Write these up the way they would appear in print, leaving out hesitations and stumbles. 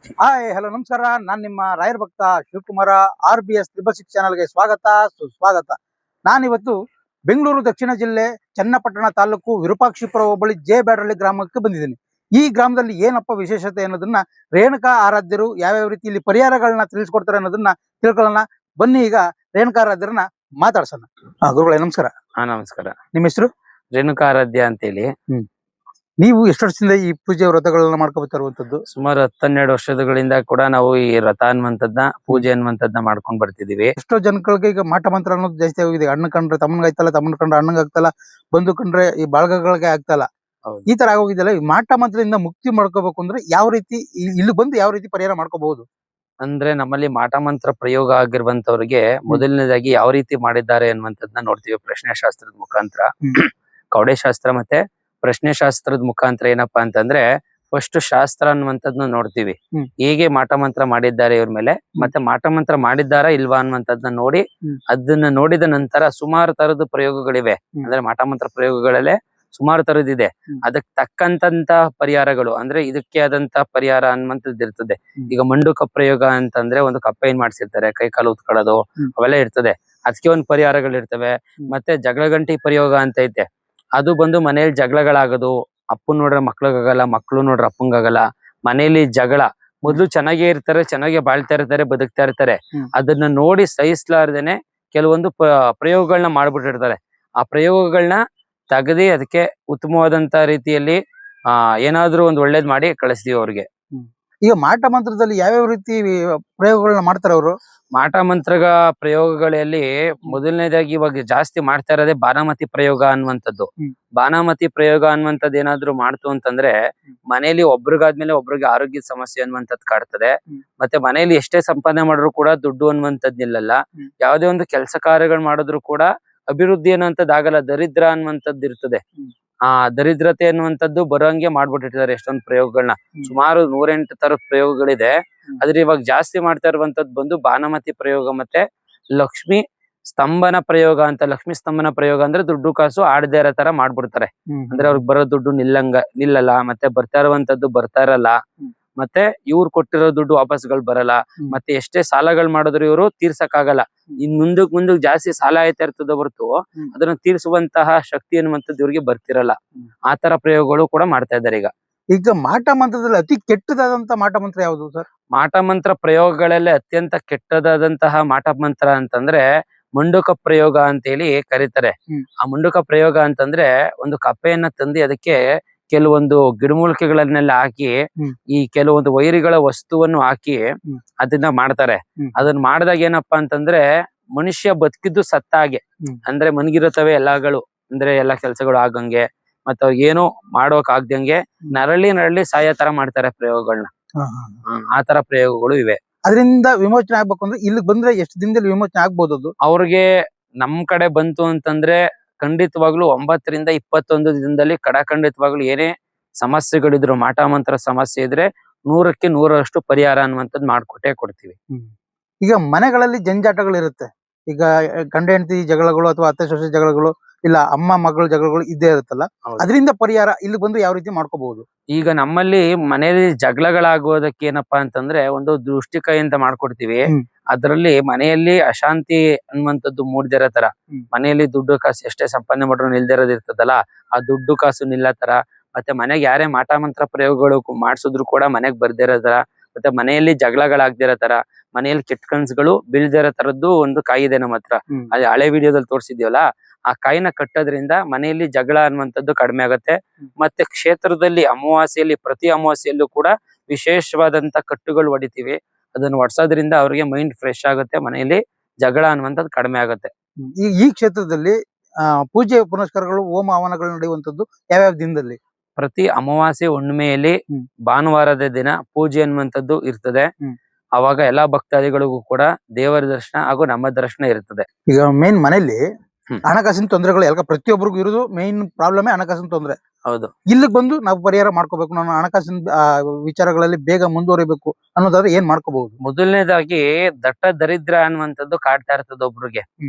Hi hello ನಮಸ್ಕಾರ. ನಾನು ನಿಮ್ಮ ರಾಯರ್ ಭಕ್ತ ಶಿವಕುಮಾರ. RBS 666 ಚಾನಲ್ಗೆ ಸ್ವಾಗತ ಸುಸ್ವಾಗತ. ನಾನಿವತ್ತು ಬೆಂಗಳೂರು ದಕ್ಷಿಣ ಜಿಲ್ಲೆ ಚನ್ನಪಟ್ಟಣ ತಾಲೂಕು ವಿರೂಪಾಕ್ಷಿಪುರ ಹೋಬಳಿ ಜೆ ಬ್ಯಾಡರಳ್ಳಿ ಗ್ರಾಮಕ್ಕೆ ಬಂದಿದ್ದೀನಿ. ಈ ಗ್ರಾಮದಲ್ಲಿ ಏನಪ್ಪ ವಿಶೇಷತೆ ಅನ್ನೋದನ್ನ ರೇಣುಕಾ ಆರಾಧ್ಯರು ಯಾವ್ಯಾವ ರೀತಿ ಇಲ್ಲಿ ಪರಿಹಾರಗಳನ್ನ ತಿಳಿಸ್ಕೊಡ್ತಾರೆ ಅನ್ನೋದನ್ನ ತಿಳ್ಕೊಳ್ಳೋಣ. ಬನ್ನಿ ಈಗ ರೇಣುಕಾ ಆರಾಧ್ಯರನ್ನ ಮಾತಾಡ್ಸೋಣ. ಗುರುಗಳೇ ನಮಸ್ಕಾರ. ನಮಸ್ಕಾರ. ನಿಮ್ಮ ಹೆಸರು? ರೇಣುಕಾ ಆರಾಧ್ಯ ಅಂತೇಳಿ. ನೀವು ಎಷ್ಟು ವರ್ಷದಿಂದ ಈ ಪೂಜೆ ವ್ರತಗಳನ್ನ ಮಾಡ್ಕೊಳ್ತಾ ಇರುವಂತದ್ದು? ಸುಮಾರು 10-12 ವರ್ಷಗಳಿಂದ ಕೂಡ ನಾವು ಈ ವ್ರತ ಅನ್ನುವಂಥದ್ನ ಪೂಜೆ ಅನ್ನುವಂಥದ್ನ ಮಾಡ್ಕೊಂಡ್ ಬರ್ತಿದೀವಿ. ಎಷ್ಟೋ ಜನಗಳಿಗೆ ಈಗ ಮಾಟ ಮಂತ್ರ ಅನ್ನೋದು ಜಾಸ್ತಿ ಆಗಿದೆ. ಅಣ್ಣ ಕಂಡ್ರೆ ತಮ್ಮನ್ಗೆ ಆಯ್ತಲ್ಲ, ತಮ್ಮನ್ ಕಂಡ್ರೆ ಅಣ್ಣಂಗ್ ಆಗ್ತಲ್ಲ, ಬಂಧು ಕಂಡ್ರೆ ಈ ಬಾಳ್ಗಗಳಿಗೆ ಆಗ್ತಲ್ಲ. ಈ ತರ ಆಗೋಗಿದ್ದಲ್ಲ. ಈ ಮಾಟ ಮಂತ್ರದಿಂದ ಮುಕ್ತಿ ಮಾಡ್ಕೋಬೇಕು ಅಂದ್ರೆ ಯಾವ ರೀತಿ ಇಲ್ಲಿ ಬಂದು ಯಾವ ರೀತಿ ಪರಿಹಾರ ಮಾಡ್ಕೋಬಹುದು? ಅಂದ್ರೆ ನಮ್ಮಲ್ಲಿ ಮಾಟ ಮಂತ್ರ ಪ್ರಯೋಗ ಆಗಿರುವಂತವ್ರಿಗೆ ಮೊದಲನೇದಾಗಿ ಯಾವ ರೀತಿ ಮಾಡಿದ್ದಾರೆ ಅನ್ನುವಂಥದ್ನ ನೋಡ್ತೀವಿ. ಪ್ರಶ್ನೆ ಶಾಸ್ತ್ರದ ಮುಖಾಂತರ, ಕವಡೆ ಶಾಸ್ತ್ರ ಮತ್ತೆ ಪ್ರಶ್ನೆ ಶಾಸ್ತ್ರದ ಮುಖಾಂತರ ಏನಪ್ಪಾ ಅಂತಂದ್ರೆ ಫಸ್ಟ್ ಶಾಸ್ತ್ರ ಅನ್ನುವಂಥದ್ನ ನೋಡ್ತೀವಿ. ಹೇಗೆ ಮಾಟ ಮಂತ್ರ ಮಾಡಿದ್ದಾರೆ ಇವ್ರ ಮೇಲೆ, ಮತ್ತೆ ಮಾಟ ಮಂತ್ರ ಮಾಡಿದ್ದಾರಾ ಇಲ್ವಾ ಅನ್ನುವಂಥದ್ನ ನೋಡಿ, ಅದನ್ನ ನೋಡಿದ ನಂತರ ಸುಮಾರು ತರದ ಪ್ರಯೋಗಗಳಿವೆ. ಅಂದ್ರೆ ಮಾಟ ಮಂತ್ರ ಪ್ರಯೋಗಗಳಲ್ಲೇ ಸುಮಾರು ತರದಿದೆ. ಅದಕ್ಕೆ ತಕ್ಕಂತ ಪರಿಹಾರಗಳು, ಅಂದ್ರೆ ಇದಕ್ಕೆ ಆದಂತ ಪರಿಹಾರ ಅನ್ನುವಂಥದ್ದು ಇರ್ತದೆ. ಈಗ ಮಂಡುಕ ಪ್ರಯೋಗ ಅಂತಂದ್ರೆ ಒಂದು ಕಪ್ಪೆನ್ ಮಾಡ್ಸಿರ್ತಾರೆ, ಕೈ ಕಾಲು ಉತ್ಕೊಳ್ಳೋದು ಅವೆಲ್ಲ ಇರ್ತದೆ. ಅದಕ್ಕೆ ಒಂದು ಪರಿಹಾರಗಳು ಇರ್ತವೆ. ಮತ್ತೆ ಜಗಳ ಗಂಟಿ ಪ್ರಯೋಗ ಅಂತ ಐತೆ. ಅದು ಬಂದು ಮನೇಲಿ ಜಗಳಗಳಾಗೋದು, ಅಪ್ಪನ್ ನೋಡ್ರೆ ಮಕ್ಳಿಗಾಗಲ್ಲ, ಮಕ್ಳು ನೋಡ್ರೆ ಅಪ್ಪಂಗಾಗಲ್ಲ. ಮನೇಲಿ ಜಗಳ ಮೊದ್ಲು ಚೆನ್ನಾಗೇ ಇರ್ತಾರೆ, ಚೆನ್ನಾಗೆ ಬಾಳ್ತಾ ಇರ್ತಾರೆ, ಬದುಕ್ತಾ ಇರ್ತಾರೆ. ಅದನ್ನ ನೋಡಿ ಸಹಿಸ್ಲಾರ್ದೇನೆ ಕೆಲವೊಂದು ಪ್ರಯೋಗಗಳನ್ನ ಮಾಡ್ಬಿಟ್ಟಿರ್ತಾರೆ. ಆ ಪ್ರಯೋಗಗಳನ್ನ ತೆಗೆದಿ ಅದಕ್ಕೆ ಉತ್ತಮವಾದಂತ ರೀತಿಯಲ್ಲಿ ಏನಾದ್ರೂ ಒಂದು ಒಳ್ಳೇದ್ ಮಾಡಿ ಕಳಿಸ್ತೀವಿ ಅವ್ರಿಗೆ. ಈಗ ಮಾಟ ಮಂತ್ರದಲ್ಲಿ ಯಾವ್ಯಾವ ರೀತಿ ಪ್ರಯೋಗಗಳನ್ನ ಮಾಡ್ತಾರೆ ಅವರು? ಮಾಟ ಮಂತ್ರಗ ಪ್ರಯೋಗಗಳಲ್ಲಿ ಮೊದಲನೇದಾಗಿ ಇವಾಗ ಜಾಸ್ತಿ ಮಾಡ್ತಾ ಇರೋದೇ ಬಾನಾಮತಿ ಪ್ರಯೋಗ ಅನ್ನುವಂಥದ್ದು. ಬಾನಾಮತಿ ಪ್ರಯೋಗ ಅನ್ನುವಂಥದ್ದು ಏನಾದ್ರು ಮಾಡ್ತು ಅಂತಂದ್ರೆ ಮನೇಲಿ ಒಬ್ರಿಗಾದ್ಮೇಲೆ ಒಬ್ರಿಗೆ ಆರೋಗ್ಯದ ಸಮಸ್ಯೆ ಅನ್ನುವಂಥದ್ದು ಕಾಡ್ತದೆ. ಮತ್ತೆ ಮನೇಲಿ ಎಷ್ಟೇ ಸಂಪಾದನೆ ಮಾಡಿದ್ರು ಕೂಡ ದುಡ್ಡು ಅನ್ನುವಂಥದ್ದು ನಿಲ್ಲಲ್ಲ. ಯಾವುದೇ ಒಂದು ಕೆಲಸ ಕಾರ್ಯಗಳು ಮಾಡಿದ್ರು ಕೂಡ ಅಭಿವೃದ್ಧಿ ಅನ್ನುವಂಥದ್ದು ಆಗಲ್ಲ. ದರಿದ್ರ ಅನ್ನುವಂಥದ್ದು ಇರ್ತದೆ. ಆ ದರಿದ್ರತೆ ಅನ್ನುವಂಥದ್ದು ಬರೋಂಗೆ ಮಾಡ್ಬಿಟ್ಟಿರ್ತಾರೆ ಎಷ್ಟೊಂದು ಪ್ರಯೋಗಗಳನ್ನ. ಸುಮಾರು 108 ತರದ ಪ್ರಯೋಗಗಳಿದೆ. ಆದ್ರೆ ಇವಾಗ ಜಾಸ್ತಿ ಮಾಡ್ತಾ ಇರುವಂತದ್ದು ಬಂದು ಬಾನಮತಿ ಪ್ರಯೋಗ ಮತ್ತೆ ಲಕ್ಷ್ಮಿ ಸ್ತಂಭನ ಪ್ರಯೋಗ ಅಂತ. ಲಕ್ಷ್ಮಿ ಸ್ತಂಭನ ಪ್ರಯೋಗ ಅಂದ್ರೆ ದುಡ್ಡು ಕಾಸು ಆಡದೇ ಇರೋ ತರ ಮಾಡ್ಬಿಡ್ತಾರೆ. ಅಂದ್ರೆ ಅವ್ರಿಗೆ ಬರೋ ದುಡ್ಡು ನಿಲ್ಲಲ್ಲ, ಮತ್ತೆ ಬರ್ತಾ ಇರುವಂತದ್ದು ಬರ್ತಾ ಇರಲ್ಲ, ಮತ್ತೆ ಇವ್ರು ಕೊಟ್ಟಿರೋ ದುಡ್ಡು ವಾಪಸ್ಗಳು ಬರಲ್ಲ. ಮತ್ತೆ ಎಷ್ಟೇ ಸಾಲಗಳು ಮಾಡಿದ್ರು ಇವರು ತೀರ್ಸಕ್ ಆಗಲ್ಲ. ಇನ್ ಮುಂದಕ್ ಜಾಸ್ತಿ ಸಾಲ ಆಯ್ತಾ ಇರ್ತದೆ ಹೊರತು ಅದನ್ನ ತೀರ್ಸುವಂತಹ ಶಕ್ತಿ ಅನ್ನುವಂಥದ್ದು ಇವ್ರಿಗೆ ಬರ್ತಿರಲ್ಲ. ಆ ತರ ಪ್ರಯೋಗಗಳು ಕೂಡ ಮಾಡ್ತಾ ಇದ್ದಾರೆ ಈಗ. ಈಗ ಮಾಟ ಮಂತ್ರದಲ್ಲಿ ಅತಿ ಕೆಟ್ಟದಾದಂತ ಮಾಟ ಮಂತ್ರ ಯಾವುದು ಸರ್? ಮಾಟ ಮಂತ್ರ ಪ್ರಯೋಗಗಳಲ್ಲೇ ಅತ್ಯಂತ ಕೆಟ್ಟದಾದಂತಹ ಮಾಟ ಮಂತ್ರ ಅಂತಂದ್ರೆ ಮಂಡುಕ ಪ್ರಯೋಗ ಅಂತೇಳಿ ಕರೀತಾರೆ. ಆ ಮಂಡುಕ ಪ್ರಯೋಗ ಅಂತಂದ್ರೆ ಒಂದು ಕಪ್ಪೆಯನ್ನ ತಂದು ಅದಕ್ಕೆ ಕೆಲವೊಂದು ಗಿಡಮೂಲಿಕೆಗಳನ್ನೆಲ್ಲ ಹಾಕಿ, ಈ ಕೆಲವೊಂದು ವೈರಿಗಳ ವಸ್ತುವನ್ನು ಹಾಕಿ ಅದನ್ನ ಮಾಡ್ತಾರೆ. ಅದನ್ನ ಮಾಡಿದಾಗ ಏನಪ್ಪಾ ಅಂತಂದ್ರೆ ಮನುಷ್ಯ ಬದುಕಿದ್ದು ಸತ್ತಾಗೆ, ಅಂದ್ರೆ ಮನ್ಗಿರುತ್ತವೆ ಎಲ್ಲಗಳು, ಅಂದ್ರೆ ಎಲ್ಲಾ ಕೆಲ್ಸಗಳು ಆಗಂಗೆ, ಮತ್ತ ಏನೋ ಮಾಡೋಕ್ ಆಗ್ದಂಗೆ ನರಳಿ ಸಾಯೋ ತರ ಮಾಡ್ತಾರೆ ಪ್ರಯೋಗಗಳನ್ನ. ಆ ತರ ಪ್ರಯೋಗಗಳು ಇವೆ. ಅದರಿಂದ ವಿಮೋಚನೆ ಆಗ್ಬೇಕು ಅಂದ್ರೆ ಇಲ್ಲಿ ಬಂದ್ರೆ ಎಷ್ಟು ದಿನದಲ್ಲಿ ವಿಮೋಚನೆ ಆಗ್ಬೋದು? ಅದು ಅವ್ರಿಗೆ ನಮ್ ಕಡೆ ಬಂತು ಅಂತಂದ್ರೆ ಖಂಡಿತವಾಗ್ಲೂ 9 ರಿಂದ 21 ದಿನದಲ್ಲಿ ಖಂಡಿತವಾಗ್ಲೂ ಏನೇ ಸಮಸ್ಯೆಗಳಿದ್ರು, ಮಾಟ ಮಂತ್ರ ಸಮಸ್ಯೆ ಇದ್ರೆ 100ಕ್ಕೆ 100ರಷ್ಟು ಪರಿಹಾರ ಅನ್ನುವಂಥದ್ದು ಮಾಡ್ಕೊಟ್ಟೇ ಕೊಡ್ತೀವಿ. ಈಗ ಮನೆಗಳಲ್ಲಿ ಜಂಜಾಟಗಳು ಇರುತ್ತೆ. ಈಗ ಗಂಡ ಹೆಂಡತಿ ಜಗಳಗಳು ಅಥವಾ ಅತ್ತೆ ಸೊಸೆ ಜಗಳಗಳು, ಇಲ್ಲ ಅಮ್ಮ ಮಗಳ ಜಗಳಗಳು ಇದ್ದೇ ಇರುತ್ತಲ್ಲ. ಅದರಿಂದ ಪರಿಹಾರ ಇಲ್ಲಿ ಬಂದು ಯಾವ ರೀತಿ ಮಾಡ್ಕೋಬಹುದು? ಈಗ ನಮ್ಮಲ್ಲಿ ಮನೆಯಲ್ಲಿ ಜಗಳಗಳಾಗೋದಕ್ಕೆ ಏನಪ್ಪಾ ಅಂತಂದ್ರೆ ಒಂದು ದೃಷ್ಟಿಕೈ ಅಂತ ಮಾಡ್ಕೊಡ್ತೀವಿ. ಅದ್ರಲ್ಲಿ ಮನೆಯಲ್ಲಿ ಅಶಾಂತಿ ಅನ್ನುವಂಥದ್ದು ಮೂಡ್ದಿರೋ ತರ, ಮನೆಯಲ್ಲಿ ದುಡ್ಡು ಕಾಸು ಎಷ್ಟೇ ಸಂಪಾದನೆ ಮಾಡ್ರು ನಿಲ್ದಿರೋದು ಇರ್ತದಲ್ಲ, ಆ ದುಡ್ಡು ಕಾಸು ನಿಲ್ಲ ತರ, ಮತ್ತೆ ಮನೆಗೆ ಯಾರೇ ಮಾಟ ಮಂತ್ರ ಪ್ರಯೋಗಗಳು ಮಾಡ್ಸಿದ್ರು ಕೂಡ ಮನೆಗ್ ಬರ್ದಿರೋ ತರ, ಮತ್ತೆ ಮನೆಯಲ್ಲಿ ಜಗಳಗಳಾಗ್ದಿರೋ ತರ, ಮನೆಯಲ್ಲಿ ಕೆಟ್ಟ ಕನ್ಸುಗಳು ಬೀಳ್ದಿರೋ ತರದ್ದು ಒಂದು ಕಾಯಿ ಇದೆ ನಮ್ಮ ಹತ್ರ. ಅದೇ ಹಳೆ ವಿಡಿಯೋದಲ್ಲಿ ತೋರಿಸಿದ್ಯವಲ್ಲ, ಆ ಕಾಯಿನ ಕಟ್ಟೋದ್ರಿಂದ ಮನೆಯಲ್ಲಿ ಜಗಳ ಅನ್ನುವಂಥದ್ದು ಕಡಿಮೆ ಆಗುತ್ತೆ. ಮತ್ತೆ ಕ್ಷೇತ್ರದಲ್ಲಿ ಅಮಾವಾಸ್ಯೆಯಲ್ಲಿ, ಪ್ರತಿ ಅಮಾವಾಸ್ಯೆಯಲ್ಲೂ ಕೂಡ ವಿಶೇಷವಾದಂತ ಕಟ್ಟುಗಳು ಹೊಡಿತೀವಿ. ಅದನ್ನ ಹೊಡ್ಸೋದ್ರಿಂದ ಅವ್ರಿಗೆ ಮೈಂಡ್ ಫ್ರೆಶ್ ಆಗುತ್ತೆ, ಮನೆಯಲ್ಲಿ ಜಗಳ ಅನ್ನುವಂಥದ್ದು ಕಡಿಮೆ ಆಗುತ್ತೆ. ಈ ಕ್ಷೇತ್ರದಲ್ಲಿ ಪೂಜೆ ಪುನಸ್ಕಾರಗಳು, ಹೋಮ ಹವನಗಳು ನಡೆಯುವಂತದ್ದು ಯಾವ್ಯಾವ ದಿನದಲ್ಲಿ? ಪ್ರತಿ ಅಮಾವಾಸ್ಯೆ ಹುಣ್ಣಿಮೆಯಲ್ಲಿ ಭಾನುವಾರದ ದಿನ ಪೂಜೆ ಅನ್ನುವಂಥದ್ದು ಇರ್ತದೆ. ಅವಾಗ ಎಲ್ಲಾ ಭಕ್ತಾದಿಗಳಿಗೂ ಕೂಡ ದೇವರ ದರ್ಶನ ಹಾಗೂ ನಮ್ಮ ದರ್ಶನ ಇರ್ತದೆ. ಈಗ ಮೇನ್ ಮನೆಯಲ್ಲಿ ಹಣಕಾಸಿನ ತೊಂದರೆಗಳು ಎಲ್ಲ ಪ್ರತಿಯೊಬ್ಬರಿಗೂ ಇರೋದು ಮೇನ್ ಪ್ರಾಬ್ಲಮ್ ಹಣಕಾಸಿನ ತೊಂದರೆ. ಹೌದು. ಇಲ್ಲಿಗೆ ಬಂದು ನಾವು ಪರಿಹಾರ ಮಾಡ್ಕೋಬೇಕು, ನಾನು ಹಣಕಾಸಿನ ವಿಚಾರಗಳಲ್ಲಿ ಬೇಗ ಮುಂದುವರಿಬೇಕು ಅನ್ನೋದಾದ್ರೆ ಏನ್ ಮಾಡ್ಕೋಬಹುದು? ಮೊದಲನೇದಾಗಿ ದಟ್ಟ ದರಿದ್ರ ಅನ್ನುವಂಥದ್ದು ಕಾಡ್ತಾ ಇರ್ತದೆ ಒಬ್ರಿಗೆ.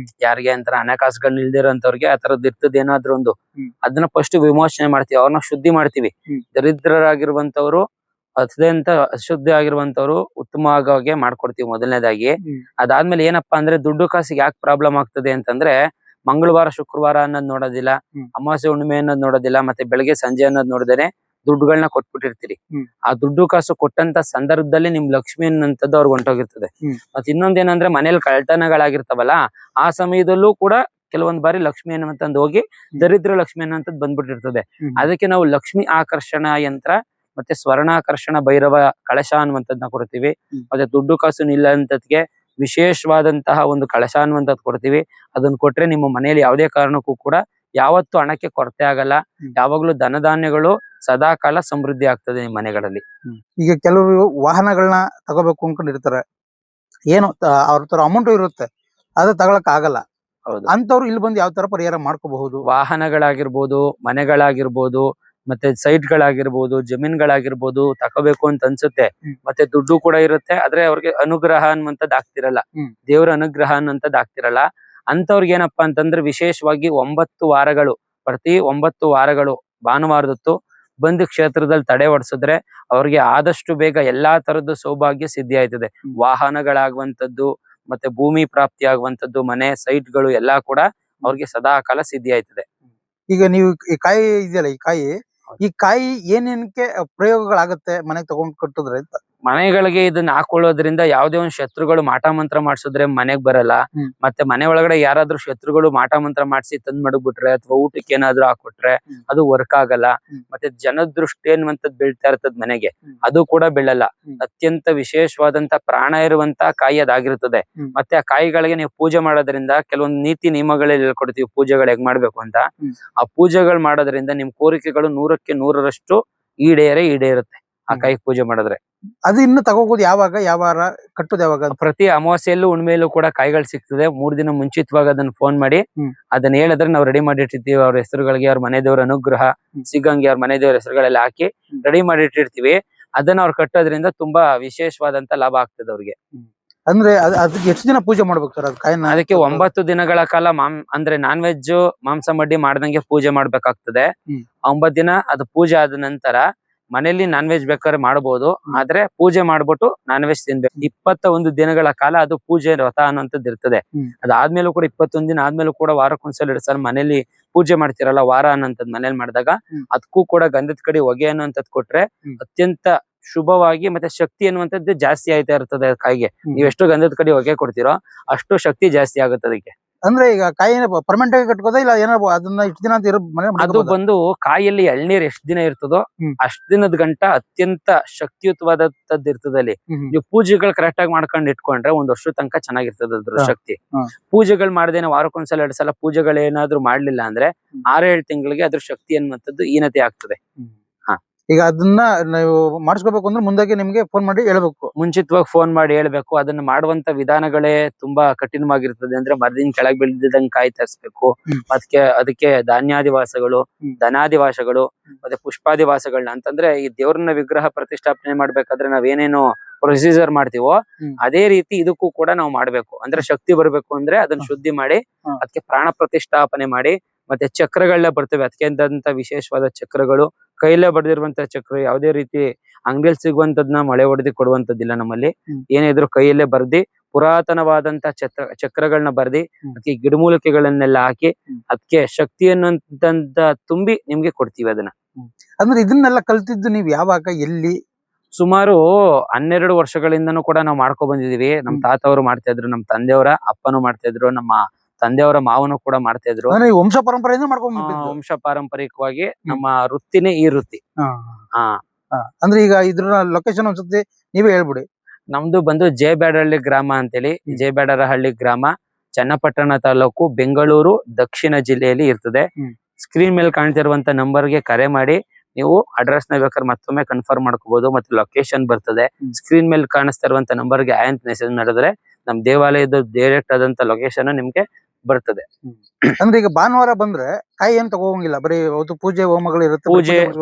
ಯಾರಿಗೆ ಅಂತ ಹಣಕಾಸುಗಳು ಇಲ್ದಿರೋಂಥವ್ರಿಗೆ ಆ ತರದ್ ಇರ್ತದೆ ಏನಾದ್ರು ಒಂದು. ಅದನ್ನ ಫಸ್ಟ್ ವಿಮೋಚನೆ ಮಾಡ್ತೀವಿ, ಅವ್ರನ್ನ ಶುದ್ಧಿ ಮಾಡ್ತೀವಿ. ದರಿದ್ರರಾಗಿರುವಂತವ್ರು ಅತ್ಯಂತ ಅಶುದ್ಧ ಆಗಿರುವಂತವ್ರು ಉತ್ತಮವಾಗಿ ಮಾಡ್ಕೊಡ್ತೀವಿ ಮೊದಲನೇದಾಗಿ. ಅದಾದ್ಮೇಲೆ ಏನಪ್ಪಾ ಅಂದ್ರೆ ದುಡ್ಡು ಕಾಸಿಗೆ ಯಾಕೆ ಪ್ರಾಬ್ಲಮ್ ಆಗ್ತದೆ ಅಂತಂದ್ರೆ ಮಂಗಳವಾರ ಶುಕ್ರವಾರ ಅನ್ನೋದ್ ನೋಡೋದಿಲ್ಲ, ಅಮಾವಾಸ್ಯೆ ಹುಣ್ಣಿಮೆ ಅನ್ನೋದ್ ನೋಡೋದಿಲ್ಲ, ಮತ್ತೆ ಬೆಳಗ್ಗೆ ಸಂಜೆ ಅನ್ನೋದ್ ನೋಡಿದ್ರೆ ದುಡ್ಡುಗಳನ್ನ ಕೊಟ್ಬಿಟ್ಟಿರ್ತೀರಿ. ಆ ದುಡ್ಡು ಕಾಸು ಕೊಟ್ಟಂತ ಸಂದರ್ಭದಲ್ಲಿ ನಿಮ್ ಲಕ್ಷ್ಮಿ ಅನ್ನಂತದ್ದು ಅವ್ರಿಗೆ ಹೊಂಟೋಗಿರ್ತದೆ. ಮತ್ತೆ ಇನ್ನೊಂದೇನಂದ್ರೆ ಮನೇಲಿ ಕಳ್ತನಗಳಾಗಿರ್ತಾವಲ್ಲ, ಆ ಸಮಯದಲ್ಲೂ ಕೂಡ ಕೆಲವೊಂದ್ ಬಾರಿ ಲಕ್ಷ್ಮಿ ಅನ್ನುವಂತಂದ್ ಹೋಗಿ ದರಿದ್ರ ಲಕ್ಷ್ಮಿ ಅನ್ನುವಂಥದ್ದು ಬಂದ್ಬಿಟ್ಟಿರ್ತದೆ. ಅದಕ್ಕೆ ನಾವು ಲಕ್ಷ್ಮಿ ಆಕರ್ಷಣಾ ಯಂತ್ರ ಮತ್ತೆ ಸ್ವರ್ಣಾಕರ್ಷಣ ಭೈರವ ಕಳಶ ಅನ್ನುವಂಥದ್ನ ಕೊಡ್ತೀವಿ. ಮತ್ತೆ ದುಡ್ಡು ಕಾಸು ನಿಲ್ಲಂತದ್ಗೆ ವಿಶೇಷವಾದಂತಹ ಒಂದು ಕಳಶ ಅನ್ನುವಂಥದ್ದು ಕೊಡ್ತೀವಿ. ಅದನ್ನ ಕೊಟ್ರೆ ನಿಮ್ಮ ಮನೆಯಲ್ಲಿ ಯಾವುದೇ ಕಾರಣಕ್ಕೂ ಕೂಡ ಯಾವತ್ತು ಹಣಕ್ಕೆ ಕೊರತೆ ಆಗಲ್ಲ. ಯಾವಾಗ್ಲೂ ಧನಧಾನ್ಯಗಳು ಸದಾ ಕಾಲ ಸಮೃದ್ಧಿ ಆಗ್ತದೆ ನಿಮ್ಮ ಮನೆಗಳಲ್ಲಿ. ಈಗ ಕೆಲವರು ವಾಹನಗಳನ್ನ ತಗೋಬೇಕು ಅನ್ಕೊಂಡಿರ್ತಾರೆ, ಏನು ಅವ್ರ ತರ ಅಮೌಂಟ್ ಇರುತ್ತೆ, ಅದು ತಗೊಳಕ್ ಆಗಲ್ಲ. ಹೌದು, ಅಂತವ್ರು ಇಲ್ಲಿ ಬಂದು ಯಾವ ತರ ಪರಿಹಾರ ಮಾಡ್ಕೋಬಹುದು? ವಾಹನಗಳಾಗಿರ್ಬೋದು, ಮನೆಗಳಾಗಿರ್ಬೋದು, ಮತ್ತೆ ಸೈಟ್ ಗಳಾಗಿರ್ಬೋದು, ಜಮೀನ್ಗಳಾಗಿರ್ಬೋದು ತಗೋಬೇಕು ಅಂತ ಅನ್ಸುತ್ತೆ. ಮತ್ತೆ ದುಡ್ಡು ಕೂಡ ಇರುತ್ತೆ, ಆದ್ರೆ ಅವ್ರಿಗೆ ಅನುಗ್ರಹ ಅನ್ನುವಂಥದ್ದು ಆಗ್ತಿರಲ್ಲ, ದೇವರ ಅನುಗ್ರಹ ಅನ್ನುವಂಥದ್ದು ಆಗ್ತಿರಲ್ಲ. ಅಂತವ್ರಿಗೆ ಏನಪ್ಪಾ ಅಂತಂದ್ರೆ ವಿಶೇಷವಾಗಿ 9 ವಾರಗಳು, ಪ್ರತಿ 9 ವಾರಗಳು ಭಾನುವಾರದೊತ್ತು ಬಂದು ಕ್ಷೇತ್ರದಲ್ಲಿ ತಡೆ ಹೊಡ್ಸಿದ್ರೆ ಅವ್ರಿಗೆ ಆದಷ್ಟು ಬೇಗ ಎಲ್ಲಾ ತರದ್ದು ಸೌಭಾಗ್ಯ ಸಿದ್ಧಿ ಆಯ್ತದೆ. ವಾಹನಗಳಾಗುವಂತದ್ದು, ಮತ್ತೆ ಭೂಮಿ ಪ್ರಾಪ್ತಿ ಆಗುವಂತದ್ದು, ಮನೆ ಸೈಟ್ಗಳು ಎಲ್ಲಾ ಕೂಡ ಅವ್ರಿಗೆ ಸದಾ ಕಾಲ ಸಿದ್ಧಿ ಆಯ್ತದೆ. ಈಗ ನೀವು ಈ ಕಾಯಿ ಇದೆಯಲ್ಲ, ಈ ಕಾಯಿ ಏನೇನಕ್ಕೆ ಪ್ರಯೋಗಗಳಾಗತ್ತೆ ಮನೆಗೆ ತಗೊಂಡ್ ಕಟ್ಟಿದ್ರೆ ಅಂತ? ಮನೆಗಳಿಗೆ ಇದನ್ನ ಹಾಕೊಳ್ಳೋದ್ರಿಂದ ಯಾವುದೇ ಒಂದು ಶತ್ರುಗಳು ಮಾಟ ಮಂತ್ರ ಮಾಡ್ಸಿದ್ರೆ ಮನೆಗ್ ಬರಲ್ಲ. ಮತ್ತೆ ಮನೆ ಒಳಗಡೆ ಯಾರಾದ್ರೂ ಶತ್ರುಗಳು ಮಾಟ ಮಂತ್ರ ಮಾಡ್ಸಿ ತಂದ್ ಮಡಗ್ಬಿಟ್ರೆ ಅಥವಾ ಊಟಕ್ಕೆ ಏನಾದ್ರು ಹಾಕೊಟ್ರೆ ಅದು ವರ್ಕ್ ಆಗಲ್ಲ. ಮತ್ತೆ ಜನದೃಷ್ಟಿ ಅನ್ನುವಂಥದ್ದು ಬೀಳ್ತಾ ಇರ್ತದ ಮನೆಗೆ, ಅದು ಕೂಡ ಬೀಳಲ್ಲ. ಅತ್ಯಂತ ವಿಶೇಷವಾದಂತ ಪ್ರಾಣ ಇರುವಂತ ಕಾಯಿ ಅದಾಗಿರ್ತದೆ. ಮತ್ತೆ ಆ ಕಾಯಿಗಳಿಗೆ ನೀವು ಪೂಜೆ ಮಾಡೋದ್ರಿಂದ ಕೆಲವೊಂದು ನೀತಿ ನಿಯಮಗಳಲ್ಲಿ ಹೇಳ್ಕೊಡ್ತೀವಿ ಪೂಜೆಗಳು ಹೇಗ್ ಮಾಡ್ಬೇಕು ಅಂತ. ಆ ಪೂಜೆಗಳು ಮಾಡೋದ್ರಿಂದ ನಿಮ್ ಕೋರಿಕೆಗಳು 100ಕ್ಕೆ 100ರಷ್ಟು ಈಡೇರುತ್ತೆ ಆ ಕಾಯಿ ಪೂಜೆ ಮಾಡಿದ್ರೆ. ಅದು ಇನ್ನು ತಗೋಬಹುದು ಯಾವಾಗ, ಯಾವ ವಾರ ಕಟ್ಟೋದು ಯಾವಾಗ? ಪ್ರತಿ ಅಮಾವಾಸ್ಯೆಯಲ್ಲೂ ಉಣ್ಮೆಯಲ್ಲೂ ಕೂಡ ಕಾಯಿಗಳು ಸಿಗ್ತದೆ. 3 ದಿನ ಮುಂಚಿತವಾಗಿ ಅದನ್ನ ಫೋನ್ ಮಾಡಿ ಅದನ್ನ ಹೇಳಿದ್ರೆ ನಾವು ರೆಡಿ ಮಾಡಿಟ್ಟಿರ್ತೀವಿ. ಅವ್ರ ಹೆಸರುಗಳಿಗೆ ಅವ್ರ ಮನೆ ದೇವರ ಅನುಗ್ರಹ ಸಿಗಂಗೆ ಅವ್ರ ಮನೆ ದೇವರ ಹೆಸರುಗಳೆಲ್ಲ ಹಾಕಿ ರೆಡಿ ಮಾಡಿಟ್ಟಿರ್ತೀವಿ. ಅದನ್ನ ಅವ್ರು ಕಟ್ಟೋದ್ರಿಂದ ತುಂಬಾ ವಿಶೇಷವಾದಂತ ಲಾಭ ಆಗ್ತದೆ ಅವ್ರಿಗೆ. ಅಂದ್ರೆ ಅದಕ್ಕೆ ಎಷ್ಟು ದಿನ ಪೂಜೆ ಮಾಡ್ಬೇಕು ಸರ್ ಅದು ಕಾಯಿನ? ಅದಕ್ಕೆ 9 ದಿನಗಳ ಕಾಲ ಅಂದ್ರೆ ನಾನ್ ವೆಜ್ ಮಾಂಸ ಮಡ್ಡಿ ಮಾಡ್ದಂಗೆ ಪೂಜೆ ಮಾಡ್ಬೇಕಾಗ್ತದೆ. 9 ದಿನ ಅದು ಪೂಜೆ ಆದ ನಂತರ ಮನೇಲಿ ನಾನ್ ವೆಜ್ ಬೇಕಾದ್ರೆ ಮಾಡಬಹುದು, ಆದ್ರೆ ಪೂಜೆ ಮಾಡ್ಬಿಟ್ಟು ನಾನ್ ವೆಜ್ ತಿನ್ಬೇಕು. 21 ದಿನಗಳ ಕಾಲ ಅದು ಪೂಜೆ ವ್ರತ ಅನ್ನೋಂಥದ್ದು ಇರ್ತದೆ. ಅದಾದ್ಮೇಲೂ ಕೂಡ 21 ದಿನ ಆದ್ಮೇಲೂ ಕೂಡ ವಾರಕ್ಕೊಂದ್ಸಲ 2 ಸಲ ಮನೇಲಿ ಪೂಜೆ ಮಾಡ್ತಿರಲ್ಲ, ವಾರ ಅನ್ನೋಂಥದ್ದು ಮನೇಲಿ ಮಾಡಿದಾಗ ಅದಕ್ಕೂ ಕೂಡ ಗಂಧದ ಕಡೆ ಹೊಗೆ ಅನ್ನುವಂಥದ್ದು ಕೊಟ್ರೆ ಅತ್ಯಂತ ಶುಭವಾಗಿ ಮತ್ತೆ ಶಕ್ತಿ ಅನ್ನುವಂಥದ್ದು ಜಾಸ್ತಿ ಆಯ್ತಾ ಇರ್ತದೆ ಕಾಯಿಗೆ. ನೀವು ಎಷ್ಟು ಗಂಧದ ಕಡೆ ಹೊಗೆ ಕೊಡ್ತೀರೋ ಅಷ್ಟು ಶಕ್ತಿ ಜಾಸ್ತಿ ಆಗುತ್ತೆ ಅದಕ್ಕೆ. ಅಂದ್ರೆ ಈಗ ಕಾಯಿನ ಪರ್ಮನೆಂಟ್ ಆಗಿ ಕಟ್ಕೋದ ಇಲ್ಲ ಏನೋ ಅದನ್ನ ಇಷ್ಟು ದಿನ ಅಂತ ಅದು ಬಂದು ಕಾಯಿಯಲ್ಲಿ ಎಳ್ನೀರ್ ಎಷ್ಟು ದಿನ ಇರ್ತದೋ ಅಷ್ಟ್ ದಿನದ ಗಂಟ ಅತ್ಯಂತ ಶಕ್ತಿಯುತವಾದದ್ದು ಇರ್ತದೆ ಅಲ್ಲಿ. ನೀವು ಪೂಜೆಗಳು ಕರೆಕ್ಟ್ ಆಗಿ ಮಾಡ್ಕೊಂಡು ಇಟ್ಕೊಂಡ್ರೆ 1 ವರ್ಷ ತನಕ ಚೆನ್ನಾಗಿರ್ತದೆ ಅದ್ರ ಶಕ್ತಿ. ಪೂಜೆಗಳು ಮಾಡ್ದೇನೆ ವಾರಕ್ಕೊಂದ್ಸಲ 2 ಸಲ ಪೂಜೆಗಳು ಏನಾದ್ರು ಮಾಡ್ಲಿಲ್ಲ ಅಂದ್ರೆ 6-7 ತಿಂಗಳಿಗೆ ಅದ್ರ ಶಕ್ತಿ ಅನ್ನುವಂಥದ್ದು ಹೀನತೆ ಆಗ್ತದೆ. ಈಗ ಅದನ್ನ ನೀವು ಮಾಡಿಸ್ಕೋಬೇಕು ಅಂದ್ರೆ ಮುಂದಾಗಿ ನಿಮ್ಗೆ ಫೋನ್ ಮಾಡಿ ಹೇಳ್ಬೇಕು, ಮುಂಚಿತವಾಗಿ ಫೋನ್ ಮಾಡಿ ಹೇಳ್ಬೇಕು. ಅದನ್ನ ಮಾಡುವಂತ ವಿಧಾನಗಳೇ ತುಂಬಾ ಕಠಿಣವಾಗಿರ್ತದೆ. ಅಂದ್ರೆ ಮರದಿನ ಕೆಳಗ್ ಬೀಳ್ದಿದಂಗ್ ಕಾಯಿ ತರಿಸ್ಬೇಕು. ಅದಕ್ಕೆ ಧಾನ್ಯಾದಿವಾಸಗಳು, ಧನಾದಿವಾಸಗಳು, ಮತ್ತೆ ಪುಷ್ಪಾದಿವಾಸಗಳನ್ನ ಅಂತಂದ್ರೆ ಈ ದೇವ್ರನ್ನ ವಿಗ್ರಹ ಪ್ರತಿಷ್ಠಾಪನೆ ಮಾಡ್ಬೇಕಾದ್ರೆ ನಾವೇನೇನು ಪ್ರೊಸೀಜರ್ ಮಾಡ್ತೀವೋ ಅದೇ ರೀತಿ ಇದಕ್ಕೂ ಕೂಡ ನಾವು ಮಾಡ್ಬೇಕು. ಅಂದ್ರೆ ಶಕ್ತಿ ಬರ್ಬೇಕು ಅಂದ್ರೆ ಅದನ್ನ ಶುದ್ಧಿ ಮಾಡಿ ಅದಕ್ಕೆ ಪ್ರಾಣ ಪ್ರತಿಷ್ಠಾಪನೆ ಮಾಡಿ, ಮತ್ತೆ ಚಕ್ರಗಳನ್ನ ಬರ್ತವೆ. ಅದಕ್ಕೆಂತ ವಿಶೇಷವಾದ ಚಕ್ರಗಳು, ಕೈಲೇ ಬಡ್ದಿರುವಂತ ಚಕ್ರ, ಯಾವುದೇ ರೀತಿ ಅಂಗಡಿಯಲ್ಲಿ ಸಿಗುವಂತದ್ನ ಮಳೆ ಹೊಡೆದಿ ಕೊಡುವಂತದ್ದಿಲ್ಲ ನಮ್ಮಲ್ಲಿ. ಏನೇ ಇದ್ರು ಕೈಯಲ್ಲೇ ಬರ್ದಿ ಪುರಾತನವಾದಂತ ಚಕ್ರಗಳನ್ನ ಬರ್ದಿ ಅದಕ್ಕೆ ಗಿಡಮೂಲಿಕೆಗಳನ್ನೆಲ್ಲ ಹಾಕಿ ಅದಕ್ಕೆ ಶಕ್ತಿ ಅನ್ನುವಂತ ತುಂಬಿ ನಿಮ್ಗೆ ಕೊಡ್ತೀವಿ ಅದನ್ನ. ಅಂದ್ರೆ ಇದನ್ನೆಲ್ಲ ಕಲ್ತಿದ್ದು ನೀವು ಯಾವಾಗ, ಎಲ್ಲಿ? ಸುಮಾರು 12 ವರ್ಷಗಳಿಂದನೂ ಕೂಡ ನಾವು ಮಾಡ್ಕೊ ಬಂದಿದೀವಿ. ನಮ್ ತಾತ ಅವರು ಮಾಡ್ತಾ ಇದ್ರು, ನಮ್ ತಂದೆಯವರ ಅಪ್ಪನು ಮಾಡ್ತಾ ಇದ್ರು, ನಮ್ಮ ತಂದೆಯವರ ಮಾವನು ಕೂಡ ಮಾಡ್ತಾ ಇದ್ರು. ವಂಶ ಪರಂಪರೆಯಿಂದ ಮಾಡ್ಕೊಂಡ್ಬಿಟ್ಟಿದ್ದು. ವಂಶ ಪಾರಂಪರಿಕವಾಗಿ ನಮ್ಮ ವೃತ್ತಿನೇ ಈ ವೃತ್ತಿ. ಅಂದ್ರೆ ಈಗ ಇದ್ರ ಲೊಕೇಶನ್ ಅನ್ಸುತ್ತೆ ನೀವೇ ಹೇಳ್ಬಿಡಿ. ನಮ್ದು ಬಂದು ಜೇಬ್ಯಾಡಹಳ್ಳಿ ಗ್ರಾಮ ಅಂತೇಳಿ, ಜೇಬ್ಯಾಡರಹಳ್ಳಿ ಗ್ರಾಮ, ಚನ್ನಪಟ್ಟಣ ತಾಲೂಕು, ಬೆಂಗಳೂರು ದಕ್ಷಿಣ ಜಿಲ್ಲೆಯಲ್ಲಿ ಇರ್ತದೆ. ಸ್ಕ್ರೀನ್ ಮೇಲೆ ಕಾಣ್ತಿರುವಂತ ನಂಬರ್ಗೆ ಕರೆ ಮಾಡಿ ನೀವು ಅಡ್ರೆಸ್ ನ ಬೇಕಾದ್ರೆ ಮತ್ತೊಮ್ಮೆ ಕನ್ಫರ್ಮ್ ಮಾಡ್ಕೋಬಹುದು. ಮತ್ತೆ ಲೊಕೇಶನ್ ಬರ್ತದೆ. ಸ್ಕ್ರೀನ್ ಮೇಲೆ ಕಾಣಿಸ್ತಾ ಇರುವಂತ ನಂಬರ್ಗೆ ಆಯಂತ್ ಮೆಸೇಜ್ ಮಾಡಿದ್ರೆ ನಮ್ ದೇವಾಲಯದ ಡೈರೆಕ್ಟ್ ಆದಂತ ಲೊಕೇಶನ್ ನಿಮ್ಗೆ ಬರ್ತದೆ. ಅಂದ್ರೆ ಈಗ ಭಾನುವಾರ ಬಂದ್ರೆ ಕಾಯಿ ಏನ್ ತಗೋಂಗಿಲ್ಲ, ಬರೀ ಪೂಜೆ ಹೋಮಗಳು ಇರುತ್ತೆ,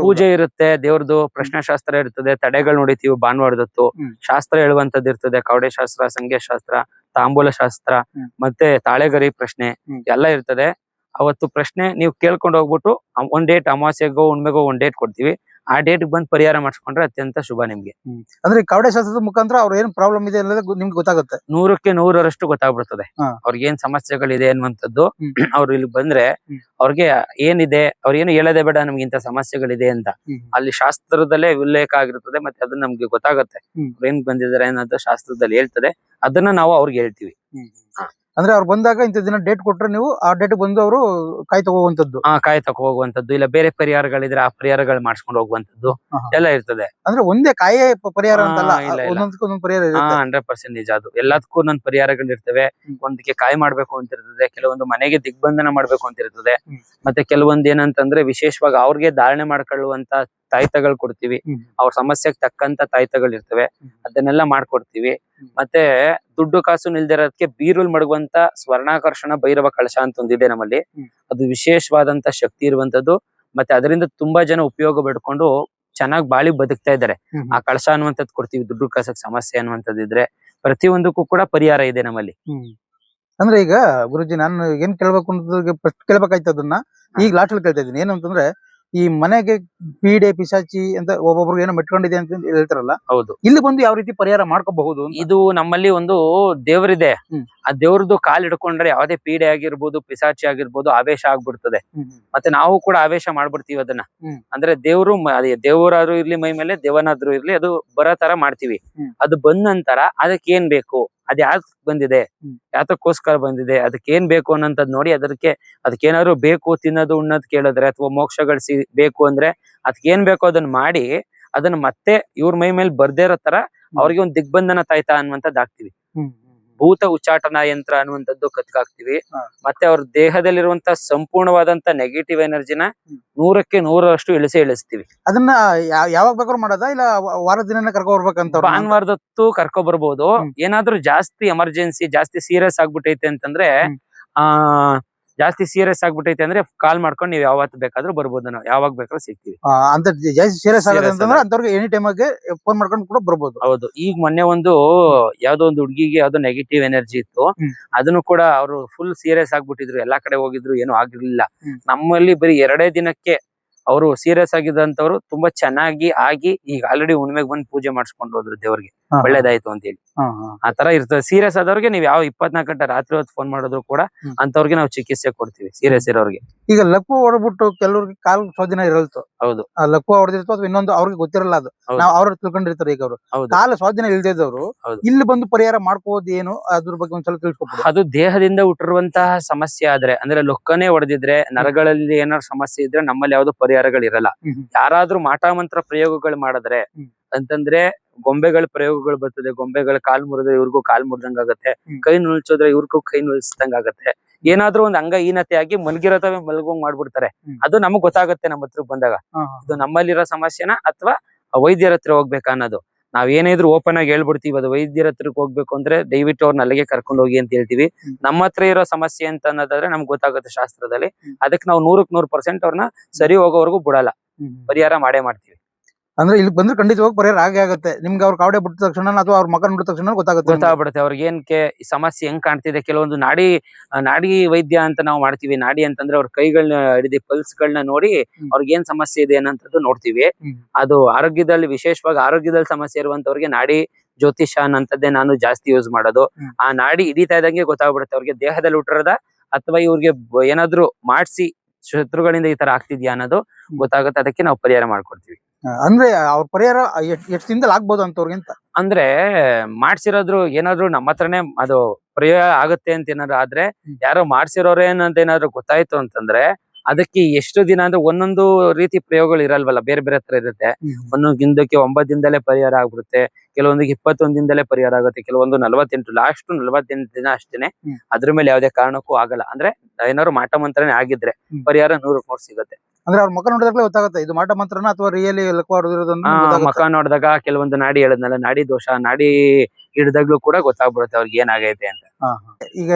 ಪೂಜೆ ಇರುತ್ತೆ, ದೇವ್ರದ್ದು ಪ್ರಶ್ನಾಶಾಸ್ತ್ರ ಇರ್ತದೆ, ತಡೆಗಳು ನೋಡಿತೀವಿ ಭಾನುವಾರದತ್ತು. ಶಾಸ್ತ್ರ ಹೇಳುವಂತದ್ದು ಇರ್ತದೆ, ಕವಡೆ ಶಾಸ್ತ್ರ, ಸಂಖ್ಯಾ ಶಾಸ್ತ್ರ, ತಾಂಬೂಲ ಶಾಸ್ತ್ರ, ಮತ್ತೆ ತಾಳೆಗರಿ ಪ್ರಶ್ನೆ ಎಲ್ಲ ಇರ್ತದೆ. ಅವತ್ತು ಪ್ರಶ್ನೆ ನೀವು ಕೇಳ್ಕೊಂಡು ಹೋಗ್ಬಿಟ್ಟು ಒಂದ್ ಡೇಟ್, ಅಮಾವಾಸ್ಯೆಗೋ ಹುಣ್ಮೆಗೋ ಒಂದ್ ಡೇಟ್ ಕೊಡ್ತೀವಿ. ಆ ಡೇಟ್ ಬಂದು ಪರಿಹಾರ ಮಾಡಿಸ್ಕೊಂಡ್ರೆ ಅತ್ಯಂತ ಶುಭ ನಿಮ್ಗೆ. ಅಂದ್ರೆ ಈ ಕವಡೆ ಶಾಸ್ತ್ರದ ಮುಖಾಂತರ ಅವ್ರ ಏನ್ ಪ್ರಾಬ್ಲಮ್ ಇದೆ ಅನ್ನೋದು ನಿಮ್ಗೆ ಗೊತ್ತಾಗುತ್ತೆ. 100ಕ್ಕೆ 100ರಷ್ಟು ಗೊತ್ತಾಗ್ಬಿಡ್ತದೆ ಹಾ. ಅವ್ರಿಗೆ ಏನ್ ಸಮಸ್ಯೆಗಳಿದೆ ಅನ್ನುವಂಥದ್ದು. ಅವ್ರು ಇಲ್ಲಿ ಬಂದ್ರೆ ಹ್ಮ್. ಅವ್ರಿಗೆ ಏನಿದೆ ಅವ್ರೇನು ಹೇಳೋದೇ ಬೇಡ ನಮ್ಗೆ ಇಂಥ ಸಮಸ್ಯೆಗಳಿದೆ ಅಂತ. ಅಲ್ಲಿ ಶಾಸ್ತ್ರದಲ್ಲೇ ಉಲ್ಲೇಖ ಆಗಿರ್ತದೆ, ಮತ್ತೆ ಅದನ್ನ ನಮ್ಗೆ ಗೊತ್ತಾಗುತ್ತೆ ಅವ್ರು ಏನ್ ಬಂದಿದ್ದಾರೆ ಅನ್ನೋದು ಶಾಸ್ತ್ರದಲ್ಲಿ ಹೇಳ್ತದೆ. ಅದನ್ನ ನಾವು ಅವ್ರಿಗೆ ಹೇಳ್ತೀವಿ. ಅಂದ್ರೆ ಅವ್ರು ಬಂದಾಗ ಇಂಥ ದಿನ ಡೇಟ್ ಕೊಟ್ರೆ ನೀವು ಆ ಡೇಟ್ ಬಂದು ಅವರು ಕಾಯಿ ತಗೋವಂತದ್ದು. ಕಾಯಿ ತಗೋ ಹೋಗುವಂತದ್ದು, ಇಲ್ಲ ಬೇರೆ ಪರಿಹಾರಗಳಿದ್ರೆ ಆ ಪರಿಹಾರಗಳು ಮಾಡ್ಸ್ಕೊಂಡು ಹೋಗುವಂತದ್ದು ಎಲ್ಲ ಇರ್ತದೆ. ಅಂದ್ರೆ ಒಂದೇ ಕಾಯೇ ಪರಿಹಾರ ಅಂತಲ್ಲ, ಇಲ್ಲ, ಇಲ್ಲ. ಒಂದೊಂದಕ್ಕೆ ಒಂದೊಂದು ಪರಿಹಾರ ಇರುತ್ತೆ. 100% ನಿಜ ಅದು. ಎಲ್ಲದಕ್ಕೂ ಒಂದೊಂದು ಪರಿಹಾರಗಳು ಇರ್ತವೆ. ಒಂದಕ್ಕೆ ಕಾಯಿ ಮಾಡ್ಬೇಕು ಅಂತ ಇರ್ತದೆ, ಕೆಲವೊಂದು ಮನೆಗೆ ದಿಗ್ಬಂಧನ ಮಾಡ್ಬೇಕು ಅಂತ ಇರ್ತದೆ, ಮತ್ತೆ ಕೆಲವೊಂದು ಏನಂತಂದ್ರೆ ವಿಶೇಷವಾಗಿ ಅವ್ರಿಗೆ ಧಾರಣೆ ಮಾಡ್ಕೊಳ್ಳುವಂತ ತಾಯ್ತಗಳು ಕೊಡ್ತೀವಿ. ಅವ್ರ ಸಮಸ್ಯೆಗೆ ತಕ್ಕಂತ ತಾಯ್ತಗಳು ಇರ್ತವೆ, ಅದನ್ನೆಲ್ಲ ಮಾಡ್ಕೊಡ್ತೀವಿ. ಮತ್ತೆ ದುಡ್ಡು ಕಾಸು ನಿಲ್ದಿರೋದಕ್ಕೆ ಬೀರುಲ್ ಮಡಗುವಂತ ಸ್ವರ್ಣಾಕರ್ಷಣ ಭೈರವ ಕಳಶ ಅಂತ ಒಂದಿದೆ ನಮ್ಮಲ್ಲಿ. ಅದು ವಿಶೇಷವಾದಂತ ಶಕ್ತಿ ಇರುವಂತದ್ದು. ಮತ್ತೆ ಅದರಿಂದ ತುಂಬಾ ಜನ ಉಪಯೋಗ ಪಡ್ಕೊಂಡು ಚೆನ್ನಾಗಿ ಬಾಳಿ ಬದುಕ್ತಾ ಇದ್ದಾರೆ. ಆ ಕಳಶ ಅನ್ನುವಂಥದ್ದು ಕೊಡ್ತೀವಿ. ದುಡ್ಡು ಕಾಸಕ್ ಸಮಸ್ಯೆ ಅನ್ನುವಂಥದ್ದು ಇದ್ರೆ ಪ್ರತಿಯೊಂದಕ್ಕೂ ಕೂಡ ಪರಿಹಾರ ಇದೆ ನಮ್ಮಲ್ಲಿ. ಅಂದ್ರೆ ಈಗ ಗುರುಜಿ, ನಾನು ಏನ್ ಕೇಳ್ಬೇಕು ಅನ್ನೋದು ಫಸ್ಟ್ ಕೇಳ್ಬೇಕಾಯ್ತು, ಅದನ್ನ ಈಗ ಲಾಸ್ಟ್ ಅಲ್ಲಿ ಕೇಳ್ತಾ ಇದ್ದೀನಿ. ಏನು ಅಂತಂದ್ರೆ, ಈ ಮನೆಗೆ ಪೀಡೆ ಪಿಶಾಚಿ ಅಂತ ಒಬ್ಬೊಬ್ರು ಏನೋ ಮೆಟ್ಕೊಂಡಿದೆ ಅಂತ ಹೇಳ್ತಾರಲ್ಲ, ಹೌದು. ಇಲ್ಲಿ ಬಂದು ಯಾವ ರೀತಿ ಪರಿಹಾರ ಮಾಡ್ಕೋಬಹುದು? ಇದು ನಮ್ಮಲ್ಲಿ ಒಂದು ದೇವ್ರಿದೆ. ಆ ದೇವ್ರದ್ದು ಕಾಲ್ ಹಿಡ್ಕೊಂಡ್ರೆ ಯಾವ್ದೇ ಪೀಡೆ ಆಗಿರ್ಬೋದು, ಪಿಸಾಚಿ ಆಗಿರ್ಬೋದು, ಆವೇಶ ಆಗ್ಬಿಡ್ತದೆ. ಮತ್ತೆ ನಾವು ಕೂಡ ಆವೇಶ ಮಾಡ್ಬಿಡ್ತೀವಿ ಅದನ್ನ. ಅಂದ್ರೆ ದೇವ್ರು ದೇವರಾದ್ರೂ ಇರ್ಲಿ, ಮೈ ಮೇಲೆ ದೇವನಾದ್ರೂ ಇರ್ಲಿ, ಅದು ಬರೋ ತರ ಮಾಡ್ತೀವಿ. ಅದು ಬಂದ ನಂತರ ಅದಕ್ಕೆ ಏನ್ ಬೇಕು, ಅದ್ ಯಾಕೆ ಬಂದಿದೆ, ಯಾತಕ್ಕೋಸ್ಕರ ಬಂದಿದೆ, ಅದಕ್ಕೆ ಏನ್ ಬೇಕು ಅನ್ನೋಂಥದ್ ನೋಡಿ ಅದಕ್ಕೇನಾದ್ರು ಬೇಕು, ತಿನ್ನೋದು ಉಣ್ಣೋದು ಕೇಳಿದ್ರೆ, ಅಥವಾ ಮೋಕ್ಷಗಳು ಬೇಕು ಅಂದ್ರೆ ಅದಕ್ಕೆ ಏನ್ ಬೇಕೋ ಅದನ್ನ ಮಾಡಿ, ಅದನ್ನ ಮತ್ತೆ ಇವ್ರ ಮೈ ಮೇಲೆ ಬರ್ದೇ ಇರೋ ತರ ಅವ್ರಿಗೆ ಒಂದು ದಿಗ್ಬಂಧನ ತಾಯ್ತಾ ಅನ್ನುವಂಥದ್ದು ಹಾಕ್ತಿವಿ. ಭೂತ ಉಚ್ಚಾಟನ ಯಂತ್ರ ಅನ್ನುವಂಥದ್ದು ಕತ್ಕಾಕ್ತಿವಿ. ಮತ್ತೆ ಅವ್ರ ದೇಹದಲ್ಲಿರುವಂತ ಸಂಪೂರ್ಣವಾದಂತ ನೆಗೆಟಿವ್ ಎನರ್ಜಿನ 100ಕ್ಕೆ 100ರಷ್ಟು ಇಳಿಸ್ತೀವಿ. ಅದನ್ನ ಯಾವಾಗ ಬೇಕಾದ್ರೂ ಮಾಡೋದಾ, ಇಲ್ಲ ವಾರದ ದಿನ ಕರ್ಕೊ ಬರ್ಬೇಕಂತ? ಭಾನುವಾರದತ್ತು ಕರ್ಕೊ ಬರ್ಬೋದು. ಏನಾದ್ರೂ ಜಾಸ್ತಿ ಎಮರ್ಜೆನ್ಸಿ, ಜಾಸ್ತಿ ಸೀರಿಯಸ್ ಆಗ್ಬಿಟ್ಟೈತೆ ಅಂತಂದ್ರೆ ಜಾಸ್ತಿ ಸೀರಿಯಸ್ ಆಗ್ಬಿಟ್ಟೈತೆ ಅಂದ್ರೆ ಕಾಲ್ ಮಾಡ್ಕೊಂಡು ನೀವು ಯಾವತ್ತು ಬೇಕಾದ್ರೂ ಬರ್ಬೋದು, ನಾವು ಯಾವಾಗ ಬೇಕಾದ್ರೂ ಸಿಗ್ತೀವಿ. ಅಂತ ಜಾಸ್ತಿ ಸೀರಿಯಸ್ ಆಗೋದು ಅಂತಂದ್ರೆ ಅಂತವ್ರಿಗೆ ಎನಿ ಟೈಮ್ ಆಗಿ ಫೋನ್ ಮಾಡ್ಕೊಂಡು ಕೂಡ ಬರ್ಬೋದು. ಹೌದು. ಈಗ ಮೊನ್ನೆ ಯಾವ್ದೋ ಒಂದು ಹುಡುಗಿಗೆ ಯಾವ್ದೋ ನೆಗೆಟಿವ್ ಎನರ್ಜಿ ಇತ್ತು. ಅದನ್ನು ಕೂಡ ಅವರು ಫುಲ್ ಸೀರಿಯಸ್ ಆಗ್ಬಿಟ್ಟಿದ್ರು, ಎಲ್ಲಾ ಕಡೆ ಹೋಗಿದ್ರು, ಏನು ಆಗಿರ್ಲಿಲ್ಲ. ನಮ್ಮಲ್ಲಿ ಬರೀ 2 ದಿನಕ್ಕೆ ಅವರು ಸೀರಿಯಸ್ ಆಗಿದ್ದಂತವ್ರು ತುಂಬಾ ಚೆನ್ನಾಗಿ ಆಗಿ ಈಗ ಆಲ್ರೆಡಿ ಹುಣ್ಮೆಗೆ ಬಂದು ಪೂಜೆ ಮಾಡಿಸ್ಕೊಂಡು ಹೋದ್ರು, ದೇವ್ರಿಗೆ ಒಳ್ಳೇದಾಯ್ತು ಅಂತ ಹೇಳಿ. ಆ ತರ ಇರ್ತದೆ. ಸೀರಿಯಸ್ ಆದವ್ರಿಗೆ ನೀವು ಯಾವ 24 ಗಂಟೆ ರಾತ್ರಿ ಹೊತ್ತು ಫೋನ್ ಮಾಡಿದ್ರು ಕೂಡ ಅಂತವ್ರಿಗೆ ನಾವು ಚಿಕಿತ್ಸೆ ಕೊಡ್ತೀವಿ, ಸೀರಿಯಸ್ ಇರೋರಿಗೆ. ಈಗ ಲಕ್ಕು ಹೊಡ್ಬಿಟ್ಟು ಕೆಲವ್ರಿಗೆ ಕಾಲ್ ಸ್ವಾಧೀನ ಇರಲ್ತು. ಹೌದು. ಲಕ್ಕು ಹೊಡೆದಿರ್ತೋ ಅಥವಾ ಇನ್ನೊಂದು ಅವ್ರಿಗೆ ಗೊತ್ತಿರಲ್ಲ, ಅದು ನಾವು ಅವ್ರ ತಿಳ್ಕೊಂಡಿರ್ತಾರೆ. ಈಗ ಅವರು ಕಾಲ ಸ್ವಾಧೀನ ಇಲ್ದಿದ್ದವರು ಇಲ್ಲಿ ಬಂದು ಪರಿಹಾರ ಮಾಡ್ಕೋದು ಏನು, ಅದ್ರ ಬಗ್ಗೆ ಒಂದ್ಸಲ ತಿಳ್ಸ್ಕೊಬೋದು. ಅದು ದೇಹದಿಂದ ಹುಟ್ಟಿರುವಂತಹ ಸಮಸ್ಯೆ ಆದ್ರೆ, ಅಂದ್ರೆ ಲೊಕ್ಕನೆ ಹೊಡೆದಿದ್ರೆ, ನರಗಳಲ್ಲಿ ಏನಾದ್ರು ಸಮಸ್ಯೆ ಇದ್ರೆ ನಮ್ಮಲ್ಲಿ ಯಾವ್ದು ಪರಿಹಾರಗಳಿರಲ್ಲ. ಯಾರಾದ್ರೂ ಮಾಟ ಮಂತ್ರ ಪ್ರಯೋಗಗಳು ಮಾಡಿದ್ರೆ ಅಂತಂದ್ರೆ ಗೊಂಬೆಗಳ ಪ್ರಯೋಗಗಳು ಬರ್ತದೆ. ಗೊಂಬೆಗಳ ಕಾಲ್ ಮುರಿದ್ರೆ ಇವ್ರಿಗೂ ಕಾಲ್ ಮುರಿದಂಗ ಆಗತ್ತೆ, ಕೈ ನುಳ್ಸೋದ್ರೆ ಇವ್ರಿಗೂ ಕೈ ನುಳ್ಸಿದಂಗ ಆಗತ್ತೆ. ಏನಾದ್ರೂ ಒಂದು ಅಂಗಹೀನತೆ ಆಗಿ ಮಲ್ಗಿರತವೆ ಮಲ್ಗೋಂಗ್ ಮಾಡ್ಬಿಡ್ತಾರೆ. ಅದು ನಮಗ್ ಗೊತ್ತಾಗುತ್ತೆ ನಮ್ಮ ಹತ್ರ ಬಂದಾಗ, ಇದು ನಮ್ಮಲ್ಲಿರೋ ಸಮಸ್ಯೆನ ಅಥವಾ ವೈದ್ಯರ ಹತ್ರ ಹೋಗ್ಬೇಕಾ ಅನ್ನೋದು. ನಾವ್ ಏನಿದ್ರು ಓಪನ್ ಆಗಿ ಹೇಳ್ಬಿಡ್ತೀವಿ. ಅದು ವೈದ್ಯರ ಹತ್ರಕ್ಕೆ ಹೋಗ್ಬೇಕು ಅಂದ್ರೆ ದಯವಿಟ್ಟು ಅವ್ರನ್ನ ಅಲ್ಲಿಗೆ ಕರ್ಕೊಂಡು ಹೋಗಿ ಅಂತ ಹೇಳ್ತೀವಿ. ನಮ್ಮ ಹತ್ರ ಇರೋ ಸಮಸ್ಯೆ ಅಂತ ಅನ್ನೋದಾದ್ರೆ ನಮ್ಗೆ ಗೊತ್ತಾಗುತ್ತೆ ಶಾಸ್ತ್ರದಲ್ಲಿ. ಅದಕ್ಕೆ ನಾವು 100ಕ್ಕೆ 100% ಅವ್ರನ್ನ ಸರಿ ಹೋಗೋವರೆಗೂ ಬಿಡಲ್ಲ, ಪರಿಹಾರ ಮಾಡೇ ಮಾಡ್ತೀವಿ. ಅಂದ್ರೆ ಇಲ್ಲಿ ಬಂದ್ರೆ ಖಂಡಿತವಾಗಿ ಪರಿಹಾರ ಆಗೇ ಆಗುತ್ತೆ. ನಿಮ್ಗೆ ಅವ್ರ ಕಾವಡೆ ಬಿಟ್ಟ ತಕ್ಷಣ ಅಥವಾ ಅವ್ರ ಮಗ ನೋಡಿದ ತಕ್ಷಣ ಗೊತ್ತಾಗ್ಬಿಡುತ್ತೆ ಅವ್ರಿಗೆ ಏನಕ್ಕೆ ಸಮಸ್ಯೆ ಹೆಂಗ್ ಕಾಣ್ತಿದೆ. ಕೆಲವೊಂದು ನಾಡಿ ವೈದ್ಯ ಅಂತ ನಾವು ಮಾಡ್ತೀವಿ. ನಾಡಿ ಅಂತಂದ್ರೆ ಅವ್ರ ಕೈಗಳನ್ನ ಹಿಡಿದು ಪಲ್ಸ್ಗಳನ್ನ ನೋಡಿ ಅವ್ರಿಗೆ ಏನ್ ಸಮಸ್ಯೆ ಇದೆ ಅನ್ನೋಂಥದ್ದು ನೋಡ್ತೀವಿ. ಅದು ಆರೋಗ್ಯದಲ್ಲಿ, ವಿಶೇಷವಾಗಿ ಆರೋಗ್ಯದಲ್ಲಿ ಸಮಸ್ಯೆ ಇರುವಂತವ್ರಿಗೆ ನಾಡಿ ಜ್ಯೋತಿಷ ಅನ್ನಂಥದ್ದೇ ನಾನು ಜಾಸ್ತಿ ಯೂಸ್ ಮಾಡೋದು. ಆ ನಾಡಿ ಹಿಡಿತಾ ಇದ್ದಂಗೆ ಗೊತ್ತಾಗ್ಬಿಡುತ್ತೆ ಅವ್ರಿಗೆ ದೇಹದಲ್ಲಿ ಹುಟ್ಟಿರೋದ ಅಥವಾ ಇವ್ರಿಗೆ ಏನಾದ್ರು ಮಾಡಿಸಿ ಶತ್ರುಗಳಿಂದ ಈ ತರ ಆಗ್ತಿದ್ಯಾ ಅನ್ನೋದು ಗೊತ್ತಾಗುತ್ತೆ. ಅದಕ್ಕೆ ನಾವು ಪರಿಹಾರ ಮಾಡ್ಕೊಡ್ತೀವಿ. ಅಂದ್ರೆ ಅವ್ರ ಪರಿಹಾರ ಎಷ್ಟು ದಿನದಲ್ಲಿ ಆಗ್ಬೋದು ಅಂತವ್ರಿಗೆ ಅಂತ? ಅಂದ್ರೆ ಮಾಡ್ಸಿರೋದ್ರು ಏನಾದ್ರು ನಮ್ಮ ಹತ್ರನೇ ಅದು ಪರಿಹಾರ ಆಗುತ್ತೆ ಅಂತ ಏನಾದ್ರು ಆದ್ರೆ, ಯಾರೋ ಮಾಡ್ಸಿರೋರೇ ಅಂತ ಏನಾದ್ರು ಗೊತ್ತಾಯ್ತು ಅಂತಂದ್ರೆ ಅದಕ್ಕೆ ಎಷ್ಟು ದಿನ ಅಂದ್ರೆ ಒಂದೊಂದು ರೀತಿ ಪ್ರಯೋಗಗಳು ಇರಲ್ವಲ್ಲ, ಬೇರೆ ಬೇರೆ ಹತ್ರ ಇರುತ್ತೆ. ಒಂದೊಂದು ದಿನಕ್ಕೆ 9 ದಿನದಲ್ಲೇ ಪರಿಹಾರ ಆಗ್ಬಿಡುತ್ತೆ, ಕೆಲವೊಂದಿಗೆ 21 ದಿನದಲ್ಲೇ ಪರಿಹಾರ ಆಗುತ್ತೆ, ಕೆಲವೊಂದು 48, ಲಾಸ್ಟ್ 48 ದಿನ ಅಷ್ಟೇನೆ. ಅದ್ರ ಮೇಲೆ ಯಾವ್ದೇ ಕಾರಣಕ್ಕೂ ಆಗಲ್ಲ. ಅಂದ್ರೆ ಏನಾದ್ರು ಮಾಟ ಮಂತ್ರನೇ ಆಗಿದ್ರೆ ಪರಿಹಾರ 100ಕ್ಕೆ 100 ಸಿಗುತ್ತೆ. ಅಂದ್ರೆ ಅವ್ರ ಮುಖ ನೋಡಿದಾಗಲೇ ಗೊತ್ತಾಗುತ್ತೆ ಇದು ಮಾಟ ಮಂತ್ರನ ಅಥವಾ ರಿಯಲಿ ಮುಖ ನೋಡಿದಾಗ ಕೆಲವೊಂದು ನಾಡಿ ಹೇಳದ್ನಲ್ಲ, ನಾಡಿ ದೋಷ, ನಾಡಿ ಹಿಡಿದಾಗ್ಲೂ ಕೂಡ ಗೊತ್ತಾಗ್ಬಿಡುತ್ತೆ ಅವ್ರಿಗೆ ಏನಾಗೈತೆ ಅಂತ. ಈಗ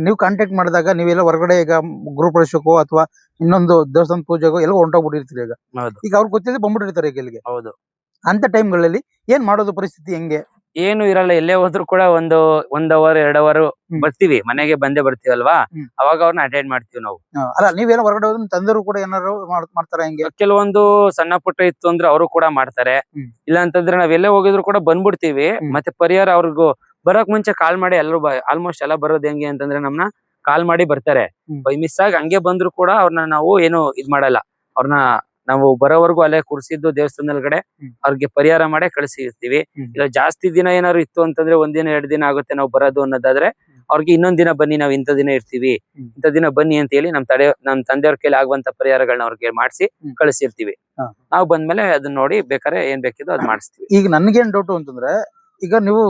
ನೀವು ಕಾಂಟ್ಯಾಕ್ಟ್ ಮಾಡಿದಾಗ ನೀವೆಲ್ಲ ಹೊರಗಡೆ ಈಗ ಗೃಹ ಪ್ರವೇಶಕ್ಕೋ ಅಥವಾ ಇನ್ನೊಂದು ದೇವಸ್ಥಾನ ಪೂಜೆಗೋ ಎಲ್ಲ ಹೊಂಟೋಗ್ಬಿಟ್ಟಿರ್ತೀರಿ. ಈಗ ಅವ್ರಿಗೆ ಗೊತ್ತಿದೆ ಬಂದ್ಬಿಟ್ಟಿರ್ತಾರೆ ಈಗ ಇಲ್ಲಿಗೆ. ಹೌದು. ಅಂತ ಟೈಮ್ಗಳಲ್ಲಿ ಏನ್ ಮಾಡೋದು, ಪರಿಸ್ಥಿತಿ ಹೆಂಗೆ? ಏನು ಇರಲ್ಲ, ಎಲ್ಲೇ ಹೋದ್ರು ಕೂಡ ಒಂದು 1 ಅವರ್ 2 ಅವರ್ ಬರ್ತೀವಿ, ಮನೆಗೆ ಬಂದೇ ಬರ್ತೀವಲ್ವಾ, ಅವಾಗ ಅವ್ರನ್ನ ಅಟೆಂಡ್ ಮಾಡ್ತೀವಿ ನಾವು. ಅಲ್ಲ ನೀವೇನೋ ಹೊರಗಡೆ ಹೋದ್ರೆ ತಂದರು ಕೂಡ ಏನಾರು ಮಾಡ್ತಾರ ಹೆಂಗೆ? ಕೆಲವೊಂದು ಸಣ್ಣ ಪುಟ್ಟ ಇತ್ತು ಅಂದ್ರೆ ಅವರು ಕೂಡ ಮಾಡ್ತಾರೆ. ಇಲ್ಲ ಅಂತಂದ್ರೆ ನಾವ್ ಎಲ್ಲೇ ಹೋಗಿದ್ರು ಕೂಡ ಬಂದ್ಬಿಡ್ತೀವಿ. ಮತ್ತೆ ಪರಿಹಾರ ಅವ್ರಿಗೂ ಬರೋಕ್ ಮುಂಚೆ ಕಾಲ್ ಮಾಡಿ ಎಲ್ಲರೂ ಆಲ್ಮೋಸ್ಟ್ ಎಲ್ಲ ಬರೋದ್ ಹೆಂಗೆ ಅಂತಂದ್ರೆ ನಮ್ನ ಕಾಲ್ ಮಾಡಿ ಬರ್ತಾರೆ. ಬೈ ಮಿಸ್ ಆಗಿ ಹಂಗೆ ಬಂದ್ರು ಕೂಡ ಅವ್ರನ್ನ ನಾವು ಏನು ಇದ್ ಮಾಡಲ್ಲ, ಅವ್ರನ್ನ ನಾವು ಬರೋವರೆಗೂ ಅಲ್ಲೇ ಕುರ್ಸಿದ್ದು ದೇವಸ್ಥಾನದೊಳಗಡೆ ಅವ್ರಿಗೆ ಪರಿಹಾರ ಮಾಡೇ ಕಳಿಸಿರ್ತೀವಿ. ಇಲ್ಲ ಜಾಸ್ತಿ ದಿನ ಏನಾದ್ರು ಇತ್ತು ಅಂತಂದ್ರೆ 1 ದಿನ 2 ದಿನ ಆಗುತ್ತೆ ನಾವು ಬರೋದು ಅನ್ನೋದಾದ್ರೆ ಅವ್ರಿಗೆ ಇನ್ನೊಂದ್ ದಿನ ಬನ್ನಿ, ನಾವ್ ಇಂಥ ದಿನ ಇರ್ತೀವಿ, ಇಂಥ ದಿನ ಬನ್ನಿ ಅಂತ ಹೇಳಿ ನಮ್ ತಂದೆಯವ್ರ ಕೈಲಿ ಆಗುವಂತ ಪರಿಹಾರಗಳನ್ನ ಅವ್ರಿಗೆ ಮಾಡಿಸಿ ಕಳಿಸಿರ್ತೀವಿ. ನಾವು ಬಂದ್ಮೇಲೆ ಅದನ್ನ ನೋಡಿ ಬೇಕಾದ್ರೆ ಏನ್ ಬೇಕಿದೋ ಅದ್ ಮಾಡಿಸ್ತೀವಿ. ಈಗ ನನ್ಗೇನ್ ಡೌಟ್ ಅಂತಂದ್ರೆ, ಈಗ ನೀವು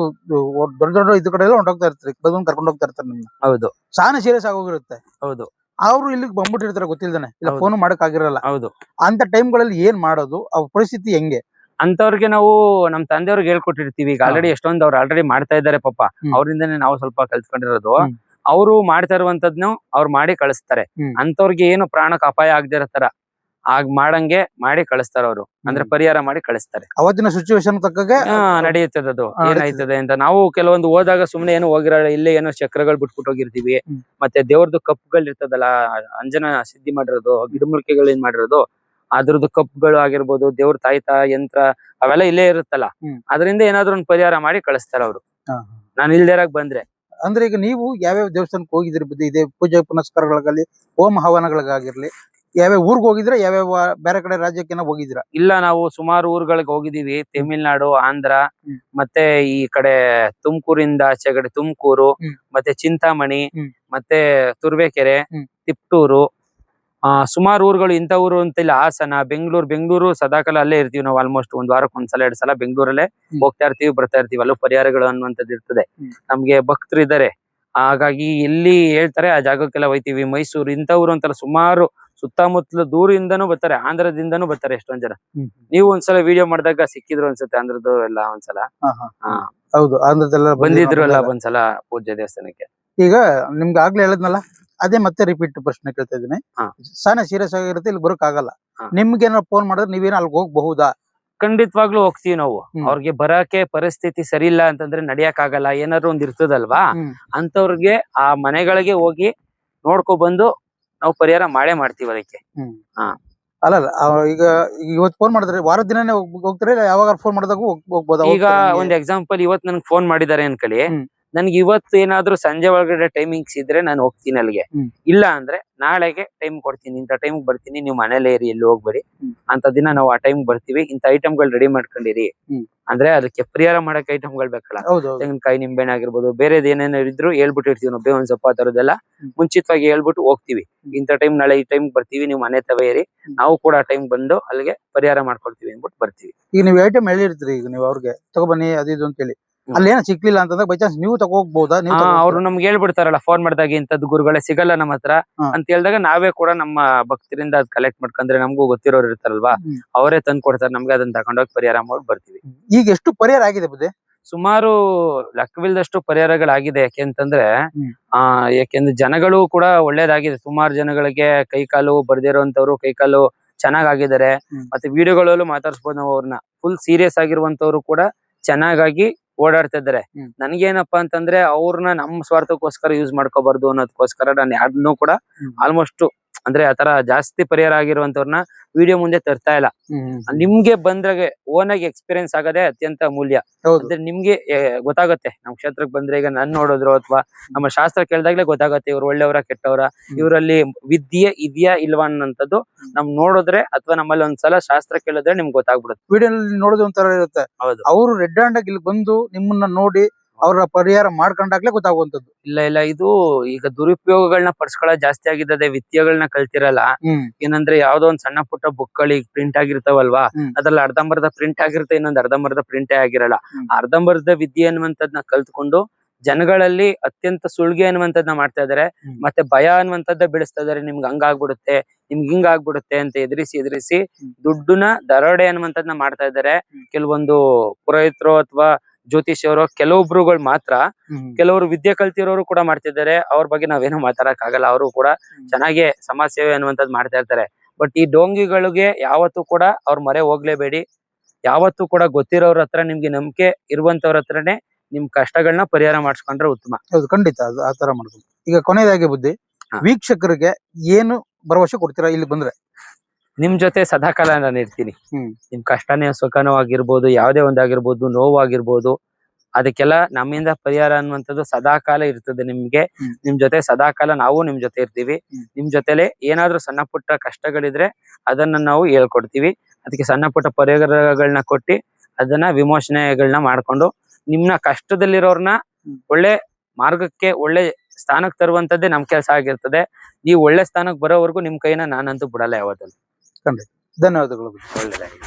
ದೊಡ್ಡ ದೊಡ್ಡ ಇದು ಕಡೆ ಎಲ್ಲ ಹೊಂಟೋಗ್ತಾ ಇರ್ತೀರಿ, ಕರ್ಕೊಂಡು ಹೋಗ್ತಾ ಇರ್ತಾರೆ ನಿಮ್ನ. ಹೌದು, ಸಾನ ಸೀರಿಯಸ್ ಆಗೋಗಿರುತ್ತೆ. ಹೌದು, ಅವ್ರು ಇಲ್ಲಿಗೆ ಬಂದ್ಬಿಟ್ಟಿರ್ತಾರೆ ಗೊತ್ತಿಲ್ದಾನೆ, ಇಲ್ಲ ಫೋನ್ ಮಾಡಕ್ ಆಗಿರಲ್ಲ. ಹೌದು. ಅಂತ ಟೈಮ್ಗಳಲ್ಲಿ ಏನ್ ಮಾಡೋದು, ಅವ್ರ ಪರಿಸ್ಥಿತಿ ಹೆಂಗೆ? ಅಂತವ್ರಿಗೆ ನಾವು ನಮ್ ತಂದೆಯವ್ರಿಗೆ ಹೇಳ್ಕೊಟ್ಟಿರ್ತೀವಿ. ಈಗ ಆಲ್ರೆಡಿ ಎಷ್ಟೊಂದು ಅವ್ರು ಆಲ್ರೆಡಿ ಮಾಡ್ತಾ ಇದಾರೆ ಪಾಪ, ಅವ್ರಿಂದಾನೆ ನಾವು ಸ್ವಲ್ಪ ಕಲ್ತ್ಕೊಂಡಿರೋದು. ಅವರು ಮಾಡ್ತಾ ಇರುವಂತದ್ನು ಅವ್ರು ಮಾಡಿ ಕಳಿಸ್ತಾರೆ. ಅಂತವ್ರಿಗೆ ಏನು ಪ್ರಾಣಕ್ಕೆ ಅಪಾಯ ಆಗದೆ ಇರೋ ತರ ಮಾಡಂಗೆ ಮಾಡಿ ಕಳಿಸ್ತಾರ ಅವರು, ಅಂದ್ರೆ ಪರಿಹಾರ ಮಾಡಿ ಕಳಿಸ್ತಾರೆ. ಅವತ್ತಿನ ಸಿಚುವೇಶನ್ ತಕ್ಕಾಗೆ ನಡೆಯುತ್ತದೆ ಅದು ಏನಾಯ್ತದೆ ಅಂತ. ನಾವು ಕೆಲವೊಂದು ಹೋದಾಗ ಸುಮ್ನೆ ಏನು ಹೋಗಿರಲ್ಲ, ಇಲ್ಲೇ ಏನೋ ಚಕ್ರಗಳು ಬಿಟ್ಬಿಟ್ಟು ಹೋಗಿರ್ತೀವಿ. ಮತ್ತೆ ದೇವ್ರದ್ದು ಕಪ್ಪುಗಳು ಇರ್ತದಲ್ಲ, ಅಂಜನ ಸಿದ್ಧಿ ಮಾಡಿರೋದು, ಗಿಡಮೂಲಿಕೆಗಳು ಏನ್ ಮಾಡಿರೋದು, ಅದ್ರದ್ದು ಕಪ್ಪುಗಳು ಆಗಿರ್ಬೋದು, ದೇವ್ರ ತಾಯ್ತ ಯಂತ್ರ ಅವೆಲ್ಲ ಇಲ್ಲೇ ಇರುತ್ತಲ್ಲ, ಅದರಿಂದ ಏನಾದ್ರು ಒಂದು ಪರಿಹಾರ ಮಾಡಿ ಕಳಿಸ್ತಾರ ಅವರು, ನಾನು ಇಲ್ದೇರಾಗ್ ಬಂದ್ರೆ. ಅಂದ್ರೆ ಈಗ ನೀವು ಯಾವ್ಯಾವ ದೇವಸ್ಥಾನಕ್ಕೆ ಹೋಗಿದ್ರಿ? ಇದೇ ಪೂಜೆ ಪುನಸ್ಕಾರಗಳಿಗಾಗಲಿ, ಹೋಮ ಹವನಗಳಿಗಾಗಿರ್ಲಿ, ಯಾವ್ಯಾವ ಊರ್ಗ್ ಹೋಗಿದ್ರೆ, ಯಾವ್ಯಾವ ಬೇರೆ ಕಡೆ ರಾಜ್ಯಕ್ಕೆ ಹೋಗಿದ್ದೀರಾ? ಇಲ್ಲ, ನಾವು ಸುಮಾರು ಊರುಗಳಿಗೆ ಹೋಗಿದೀವಿ. ತಮಿಳ್ನಾಡು, ಆಂಧ್ರ, ಮತ್ತೆ ಈ ಕಡೆ ತುಮಕೂರಿಂದ ಆಚೆ ಕಡೆ ತುಮಕೂರು, ಮತ್ತೆ ಚಿಂತಾಮಣಿ, ಮತ್ತೆ ತುರ್ವೇಕೆರೆ, ತಿಪ್ಟೂರು, ಸುಮಾರು ಊರುಗಳು. ಇಂಥ ಊರು ಅಂತ ಇಲ್ಲ, ಹಾಸನ, ಬೆಂಗಳೂರು ಸದಾಕಾಲ ಅಲ್ಲೇ ಇರ್ತೀವಿ ನಾವು. ಆಲ್ಮೋಸ್ಟ್ 1 ವಾರಕ್ಕೆ 1 ಸಲ 2 ಸಲ ಬೆಂಗಳೂರಲ್ಲೇ ಹೋಗ್ತಾ ಇರ್ತೀವಿ, ಬರ್ತಾ ಇರ್ತೀವಿ. ಅಲ್ಲೂ ಪರಿಹಾರಗಳು ಅನ್ನುವಂಥದ್ದು ಇರ್ತದೆ. ನಮ್ಗೆ ಭಕ್ತರು ಇದ್ದಾರೆ, ಹಾಗಾಗಿ ಎಲ್ಲಿ ಹೇಳ್ತಾರೆ ಆ ಜಾಗಕ್ಕೆಲ್ಲ ಹೋಯ್ತೀವಿ. ಮೈಸೂರು, ಇಂಥ ಊರು ಅಂತಾರ, ಸುಮಾರು ಸುತ್ತಮುತ್ತಲು ದೂರಿಂದನೂ ಬರ್ತಾರೆ, ಆಂಧ್ರದಿಂದನೂ ಬರ್ತಾರೆ ಎಷ್ಟೊಂದ್ ಜನ. ನೀವು ಒಂದ್ಸಲ ವಿಡಿಯೋ ಮಾಡಿದಾಗ ಸಿಕ್ಕಿದ್ರು ಅನ್ಸುತ್ತೆ ಆಂಧ್ರದ್ದು ಎಲ್ಲ ಒಂದ್ಸಲ. ಹೌದು, ಆಂಧ್ರದೆಲ್ಲ ಬಂದಿದ್ರು ಅಲ್ಲ ಒಂದ್ಸಲ ಪೂಜೆ ದೇವಸ್ಥಾನಕ್ಕೆ. ಈಗ ನಿಮ್ಗೆ ಆಗ್ಲೇ ಹೇಳದ್ನಲ್ಲ, ಅದೇ ಮತ್ತೆ ರಿಪೀಟ್ ಪ್ರಶ್ನೆ ಕೇಳ್ತಾ ಇದ್ದೀನಿ. ಸಾನ ಸೀರಿಯಸ್ ಆಗಿರುತ್ತೆ, ಇಲ್ಲಿ ಬರೋಕ್ ಆಗಲ್ಲ, ನಿಮ್ಗೆ ಏನಾರ ಫೋನ್ ಮಾಡಿದ್ರೆ ನೀವೇನ ಅಲ್ಲಿಗೆ ಹೋಗ್ಬಹುದಾ? ಖಂಡಿತವಾಗ್ಲೂ ಹೋಗ್ತೀವಿ ನಾವು. ಅವ್ರಿಗೆ ಬರಕ್ಕೆ ಪರಿಸ್ಥಿತಿ ಸರಿ ಇಲ್ಲ ಅಂತಂದ್ರೆ ನಡಿಯಕ್ ಆಗಲ್ಲ, ಏನಾದ್ರು ಒಂದ್ ಇರ್ತದಲ್ವಾ, ಅಂತವ್ರಿಗೆ ಆ ಮನೆಗಳಿಗೆ ಹೋಗಿ ನೋಡ್ಕೊ ಬಂದು ನಾವು ಪರಿಹಾರ ಮಾಡೇ ಮಾಡ್ತೀವಿ ಅದಕ್ಕೆ. ಅಲ್ಲ ಈಗ ಇವತ್ತು ಫೋನ್ ಮಾಡಿದ್ರೆ ವಾರದ ದಿನನೇ ಹೋಗ್ತಾರೆ, ಯಾವಾಗ ಫೋನ್ ಮಾಡಿದಾಗ ಹೋಗ್ಬೋದಾ? ಈಗ ಒಂದ್ ಎಕ್ಸಾಂಪಲ್, ಇವತ್ ನನ್ಗೆ ಫೋನ್ ಮಾಡಿದಾರೆ ಅನ್ಕಳಿ, ನನ್ಗೆ ಇವತ್ತು ಏನಾದ್ರು ಸಂಜೆ ಒಳಗಡೆ ಟೈಮಿಂಗ್ಸ್ ಇದ್ರೆ ನಾನು ಹೋಗ್ತೀನಿ ಅಲ್ಲಿಗೆ. ಇಲ್ಲ ಅಂದ್ರೆ ನಾಳೆಗೆ ಟೈಮ್ ಕೊಡ್ತೀನಿ, ಇಂಥ ಟೈಮ್ ಬರ್ತೀನಿ, ನೀವು ಮನೇಲೇ ಇರಿ, ಎಲ್ಲಿ ಹೋಗ್ಬೇಡಿ ಅಂತ ದಿನ ನಾವು ಆ ಟೈಮ್ ಬರ್ತೀವಿ. ಇಂಥ ಐಟಮ್ಗಳು ರೆಡಿ ಮಾಡ್ಕೊಂಡಿರಿ ಅಂದ್ರೆ ಅದಕ್ಕೆ ಪರಿಹಾರ ಮಾಡಕ್ ಐಟಮ್ಗಳು ಬೇಕಲ್ಲ, ತೆಂಗಿನಕಾಯಿ, ನಿಂಬೆಹಣ್ಣು ಆಗಿರ್ಬೋದು, ಬೇರೆದ್ ಏನೇನೋ ಇದ್ರು ಹೇಳ್ಬಿಟ್ಟಿರ್ತೀವಿ ನಾವು. ಬೇವಿನ ಸೊಪ್ಪು ಆ ತರದೆಲ್ಲ ಮುಂಚಿತವಾಗಿ ಹೇಳ್ಬಿಟ್ಟು ಹೋಗ್ತೀವಿ. ಇಂಥ ಟೈಮ್ ನಾಳೆ ಈ ಟೈಮ್ ಬರ್ತೀವಿ, ನೀವು ಮನೆ ತವೇ ಇರಿ, ನಾವು ಕೂಡ ಆ ಟೈಮ್ ಬಂದು ಅಲ್ಲಿಗೆ ಪರಿಹಾರ ಮಾಡ್ಕೊಳ್ತೀವಿ ಅಂದ್ಬಿಟ್ಟು ಬರ್ತೀವಿ. ಈಗ ನೀವು ಐಟಮ್ ಹೇಳಿರ್ತೀರಿ, ಈಗ ನೀವು ಅವ್ರಿಗೆ ತಗೊಬನ್ನಿ ಅದು ಇದು ಅಂತ ಹೇಳಿ, ಅಲ್ಲಿ ಏನೋ ಸಿಕ್ಲಿಲ್ಲ ಅಂತಂದ್ರೆ ಬೈ ಚಾನ್ಸ್ ನೀವು ತಗೋಗ್ಬಹುದಾ? ಅವ್ರು ನಮ್ಗೆ ಹೇಳ್ಬಿಡ್ತಾರಲ್ಲ ಫೋನ್ ಮಾಡಿದಾಗ, ಇಂಥದ್ದು ಗುರುಗಳೇ ಸಿಗಲ್ಲ ನಮ್ಮ ಹತ್ರ ಅಂತ ಹೇಳಿದಾಗ ನಾವೇ ಕೂಡ ನಮ್ಮ ಭಕ್ತರಿಂದ ಅದ್ ಕಲೆಕ್ಟ್ ಮಾಡ್ಕೊಂಡ್ರೆ, ನಮಗೂ ಗೊತ್ತಿರೋರು ಇರ್ತಾರಲ್ವಾ, ಅವರೇ ತಂದು ಕೊಡ್ತಾರೆ ನಮ್ಗೆ, ಅದನ್ನ ತಗೊಂಡೋಗಿ ಪರಿಹಾರ ಮಾಡಿ ಬರ್ತೀವಿ. ಈಗ ಎಷ್ಟು ಪರಿಹಾರ ಆಗಿದೆ ಬುದ್ಧಿ? ಸುಮಾರು ಲೆಕ್ಕವಿಲ್ಲದಷ್ಟು ಪರಿಹಾರಗಳಾಗಿದೆ. ಯಾಕೆಂತಂದ್ರೆ ಯಾಕೆಂದ್ರೆ ಜನಗಳು ಕೂಡ ಒಳ್ಳೇದಾಗಿದೆ. ಸುಮಾರು ಜನಗಳಿಗೆ ಕೈಕಾಲು ಬರ್ದಿರೋಂಥವ್ರು ಕೈಕಾಲು ಚೆನ್ನಾಗಿದ್ದಾರೆ. ಮತ್ತೆ ವಿಡಿಯೋಗಳಲ್ಲೂ ಮಾತಾಡ್ಸ್ಬೋದು ನಾವು ಅವ್ರನ್ನ. ಫುಲ್ ಸೀರಿಯಸ್ ಆಗಿರುವಂತವ್ರು ಕೂಡ ಚೆನ್ನಾಗಾಗಿ ಓಡಾಡ್ತಾ ಇದ್ದಾರೆ. ನನ್ಗೇನಪ್ಪಾ ಅಂತಂದ್ರೆ ಅವ್ರನ್ನ ನಮ್ಮ ಸ್ವಾರ್ಥಕ್ಕೋಸ್ಕರ ಯೂಸ್ ಮಾಡ್ಕೋಬಾರ್ದು ಅನ್ನೋದಕ್ಕೋಸ್ಕರ ನಾನು ಯಾರನ್ನೂ ಕೂಡ ಆಲ್ಮೋಸ್ಟ್ ಅಂದ್ರೆ ಆತರ ಜಾಸ್ತಿ ಪರಿಹಾರ ಆಗಿರುವಂತವ್ರನ್ನ ವಿಡಿಯೋ ಮುಂದೆ ತರ್ತಾ ಇಲ್ಲ. ನಿಮ್ಗೆ ಬಂದ್ರಾಗೆ ಓನ್ ಆಗಿ ಎಕ್ಸ್ಪೀರಿಯನ್ಸ್ ಆಗೋದೇ ಅತ್ಯಂತ ಮೂಲ್ಯ. ಅಂದ್ರೆ ನಿಮ್ಗೆ ಗೊತ್ತಾಗತ್ತೆ, ನಮ್ ಕ್ಷೇತ್ರಕ್ಕೆ ಬಂದ್ರೆ ಈಗ ನನ್ ನೋಡಿದ್ರು ಅಥವಾ ನಮ್ಮ ಶಾಸ್ತ್ರ ಕೇಳಿದಾಗ್ಲೇ ಗೊತ್ತಾಗತ್ತೆ ಇವ್ರು ಒಳ್ಳೆಯವರ ಕೆಟ್ಟವರ, ಇವರಲ್ಲಿ ವಿದ್ಯೆ ಇದೆಯಾ ಇಲ್ವಾ ಅನ್ನೋಂಥದ್ದು ನಮ್ ನೋಡಿದ್ರೆ ಅಥವಾ ನಮ್ಮಲ್ಲಿ ಒಂದ್ಸಲ ಶಾಸ್ತ್ರ ಕೇಳಿದ್ರೆ ನಿಮ್ಗೆ ಗೊತ್ತಾಗ್ಬಿಡುತ್ತೆ. ವಿಡಿಯೋ ನೋಡೋದು ಒಂಥರ ಇರುತ್ತೆ. ಅವರು ರೆಡ್ ಹ್ಯಾಂಡ್ ಆಗಿ ಇಲ್ಲಿ ಬಂದು ನಿಮ್ಮನ್ನ ನೋಡಿ ಅವರ ಪರಿಹಾರ ಮಾಡ್ಕೊಂಡಾಗ್ಲೇ ಗೊತ್ತಾಗುವಂತದ್ದು. ಇಲ್ಲ ಇದು ಈಗ ದುರುಪಯೋಗಗಳನ್ನ ಪಡಿಸ್ಕೊಳ್ಳೋದು ಜಾಸ್ತಿ ಆಗಿದ್ದದೆ. ವಿದ್ಯೆಗಳನ್ನ ಕಲ್ತಿರಲ್ಲ. ಏನಂದ್ರೆ ಯಾವ್ದೋ ಒಂದ್ ಸಣ್ಣ ಪುಟ್ಟ ಬುಕ್ಗಳು ಈಗ ಪ್ರಿಂಟ್ ಆಗಿರ್ತಾವಲ್ವಾ, ಅದ್ರಲ್ಲಿ ಅರ್ಧಂಬರ್ಧ ಪ್ರಿಂಟ್ ಆಗಿರುತ್ತೆ, ಇನ್ನೊಂದ್ ಅರ್ಧಂಬರ್ಧ ಪ್ರಿಂಟೇ ಆಗಿರಲ್ಲ. ಅರ್ಧಂಬರ್ಧ ವಿದ್ಯೆ ಅನ್ನುವಂಥದ್ನ ಕಲ್ತ್ಕೊಂಡು ಜನಗಳಲ್ಲಿ ಅತ್ಯಂತ ಸುಳ್ಗೆ ಅನ್ನುವಂಥದ್ನ ಮಾಡ್ತಾ ಇದಾರೆ. ಮತ್ತೆ ಭಯ ಅನ್ನುವಂಥದ್ದ ಬೆಳೆಸ್ತಾ ಇದಾರೆ. ನಿಮ್ಗೆ ಹಂಗಾಗ್ಬಿಡುತ್ತೆ, ನಿಮ್ಗೆ ಹಿಂಗಾಗ್ಬಿಡುತ್ತೆ ಅಂತ ಎದುರಿಸಿ ದುಡ್ಡನ್ನ ದರೋಡೆ ಅನ್ನುವಂಥದ್ನ ಮಾಡ್ತಾ ಇದಾರೆ. ಕೆಲವೊಂದು ಪುರೋಹಿತರು ಅಥವಾ ಜ್ಯೋತಿಷಿಯವರು ಕೆಲವೊಬ್ರುಗಳು ಮಾತ್ರ, ಕೆಲವರು ವಿದ್ಯೆ ಕಲ್ತಿರೋರು ಕೂಡ ಮಾಡ್ತಿದ್ದಾರೆ. ಅವ್ರ ಬಗ್ಗೆ ನಾವೇನು ಮಾತಾಡಕ್ ಆಗಲ್ಲ. ಅವರು ಕೂಡ ಚೆನ್ನಾಗೆ ಸಮಾಜ ಸೇವೆ ಅನ್ನುವಂಥದ್ದು ಮಾಡ್ತಾ ಇರ್ತಾರೆ. ಬಟ್ ಈ ಡೋಂಗಿಗಳಿಗೆ ಯಾವತ್ತೂ ಕೂಡ ಅವ್ರ ಮೊರೆ ಹೋಗ್ಲೇಬೇಡಿ. ಯಾವತ್ತೂ ಕೂಡ ಗೊತ್ತಿರೋರ ಹತ್ರ, ನಿಮ್ಗೆ ನಂಬಿಕೆ ಇರುವಂತವ್ರ ಹತ್ರನೇ ನಿಮ್ ಕಷ್ಟಗಳನ್ನ ಪರಿಹಾರ ಮಾಡಿಸ್ಕೊಂಡ್ರೆ ಉತ್ತಮ. ಹೌದು, ಖಂಡಿತ ಅದು ಆ ತರ ಮಾಡ್ಬೋದು. ಈಗ ಕೊನೆಯದಾಗಿ ಬುದ್ಧಿ, ವೀಕ್ಷಕರಿಗೆ ಏನು ಭರವಸೆ ಕೊಡ್ತೀರಾ ಇಲ್ಲಿ ಬಂದ್ರೆ? ನಿಮ್ ಜೊತೆ ಸದಾಕಾಲ ನಾನು ಇರ್ತೀನಿ. ಹ್ಮ್. ನಿಮ್ ಕಷ್ಟನೇ ಸುಖನೋ ಆಗಿರ್ಬೋದು, ಯಾವ್ದೇ ಒಂದಾಗಿರ್ಬೋದು, ನೋವಾಗಿರ್ಬೋದು, ಅದಕ್ಕೆಲ್ಲ ನಮ್ಮಿಂದ ಪರಿಹಾರ ಅನ್ನುವಂಥದ್ದು ಸದಾಕಾಲ ಇರ್ತದೆ ನಿಮ್ಗೆ. ನಿಮ್ ಜೊತೆ ಸದಾಕಾಲ ನಾವು ನಿಮ್ ಜೊತೆ ಇರ್ತೀವಿ. ನಿಮ್ ಜೊತೆಲೆ ಏನಾದ್ರೂ ಸಣ್ಣ ಪುಟ್ಟ ಕಷ್ಟಗಳಿದ್ರೆ ಅದನ್ನ ನಾವು ಹೇಳ್ಕೊಡ್ತೀವಿ. ಅದಕ್ಕೆ ಸಣ್ಣ ಪುಟ್ಟ ಪರಿಹಾರಗಳನ್ನ ಕೊಟ್ಟು ಅದನ್ನ ವಿಮೋಚನೆಗಳನ್ನ ಮಾಡ್ಕೊಂಡು ನಿಮ್ನ ಕಷ್ಟದಲ್ಲಿರೋರ್ನ ಒಳ್ಳೆ ಮಾರ್ಗಕ್ಕೆ, ಒಳ್ಳೆ ಸ್ಥಾನಕ್ಕೆ ತರುವಂತದ್ದೇ ನಮ್ ಕೆಲಸ ಆಗಿರ್ತದೆ. ನೀವು ಒಳ್ಳೆ ಸ್ಥಾನಕ್ಕೆ ಬರೋವರೆಗೂ ನಿಮ್ ಕೈನ ನಾನಂತೂ ಬಿಡಲ್ಲ ಯಾವತ್ತೂ. ಖಂಡಿತ. ಧನ್ಯವಾದಗಳು. ಒಳ್ಳೆದಾಗಿ.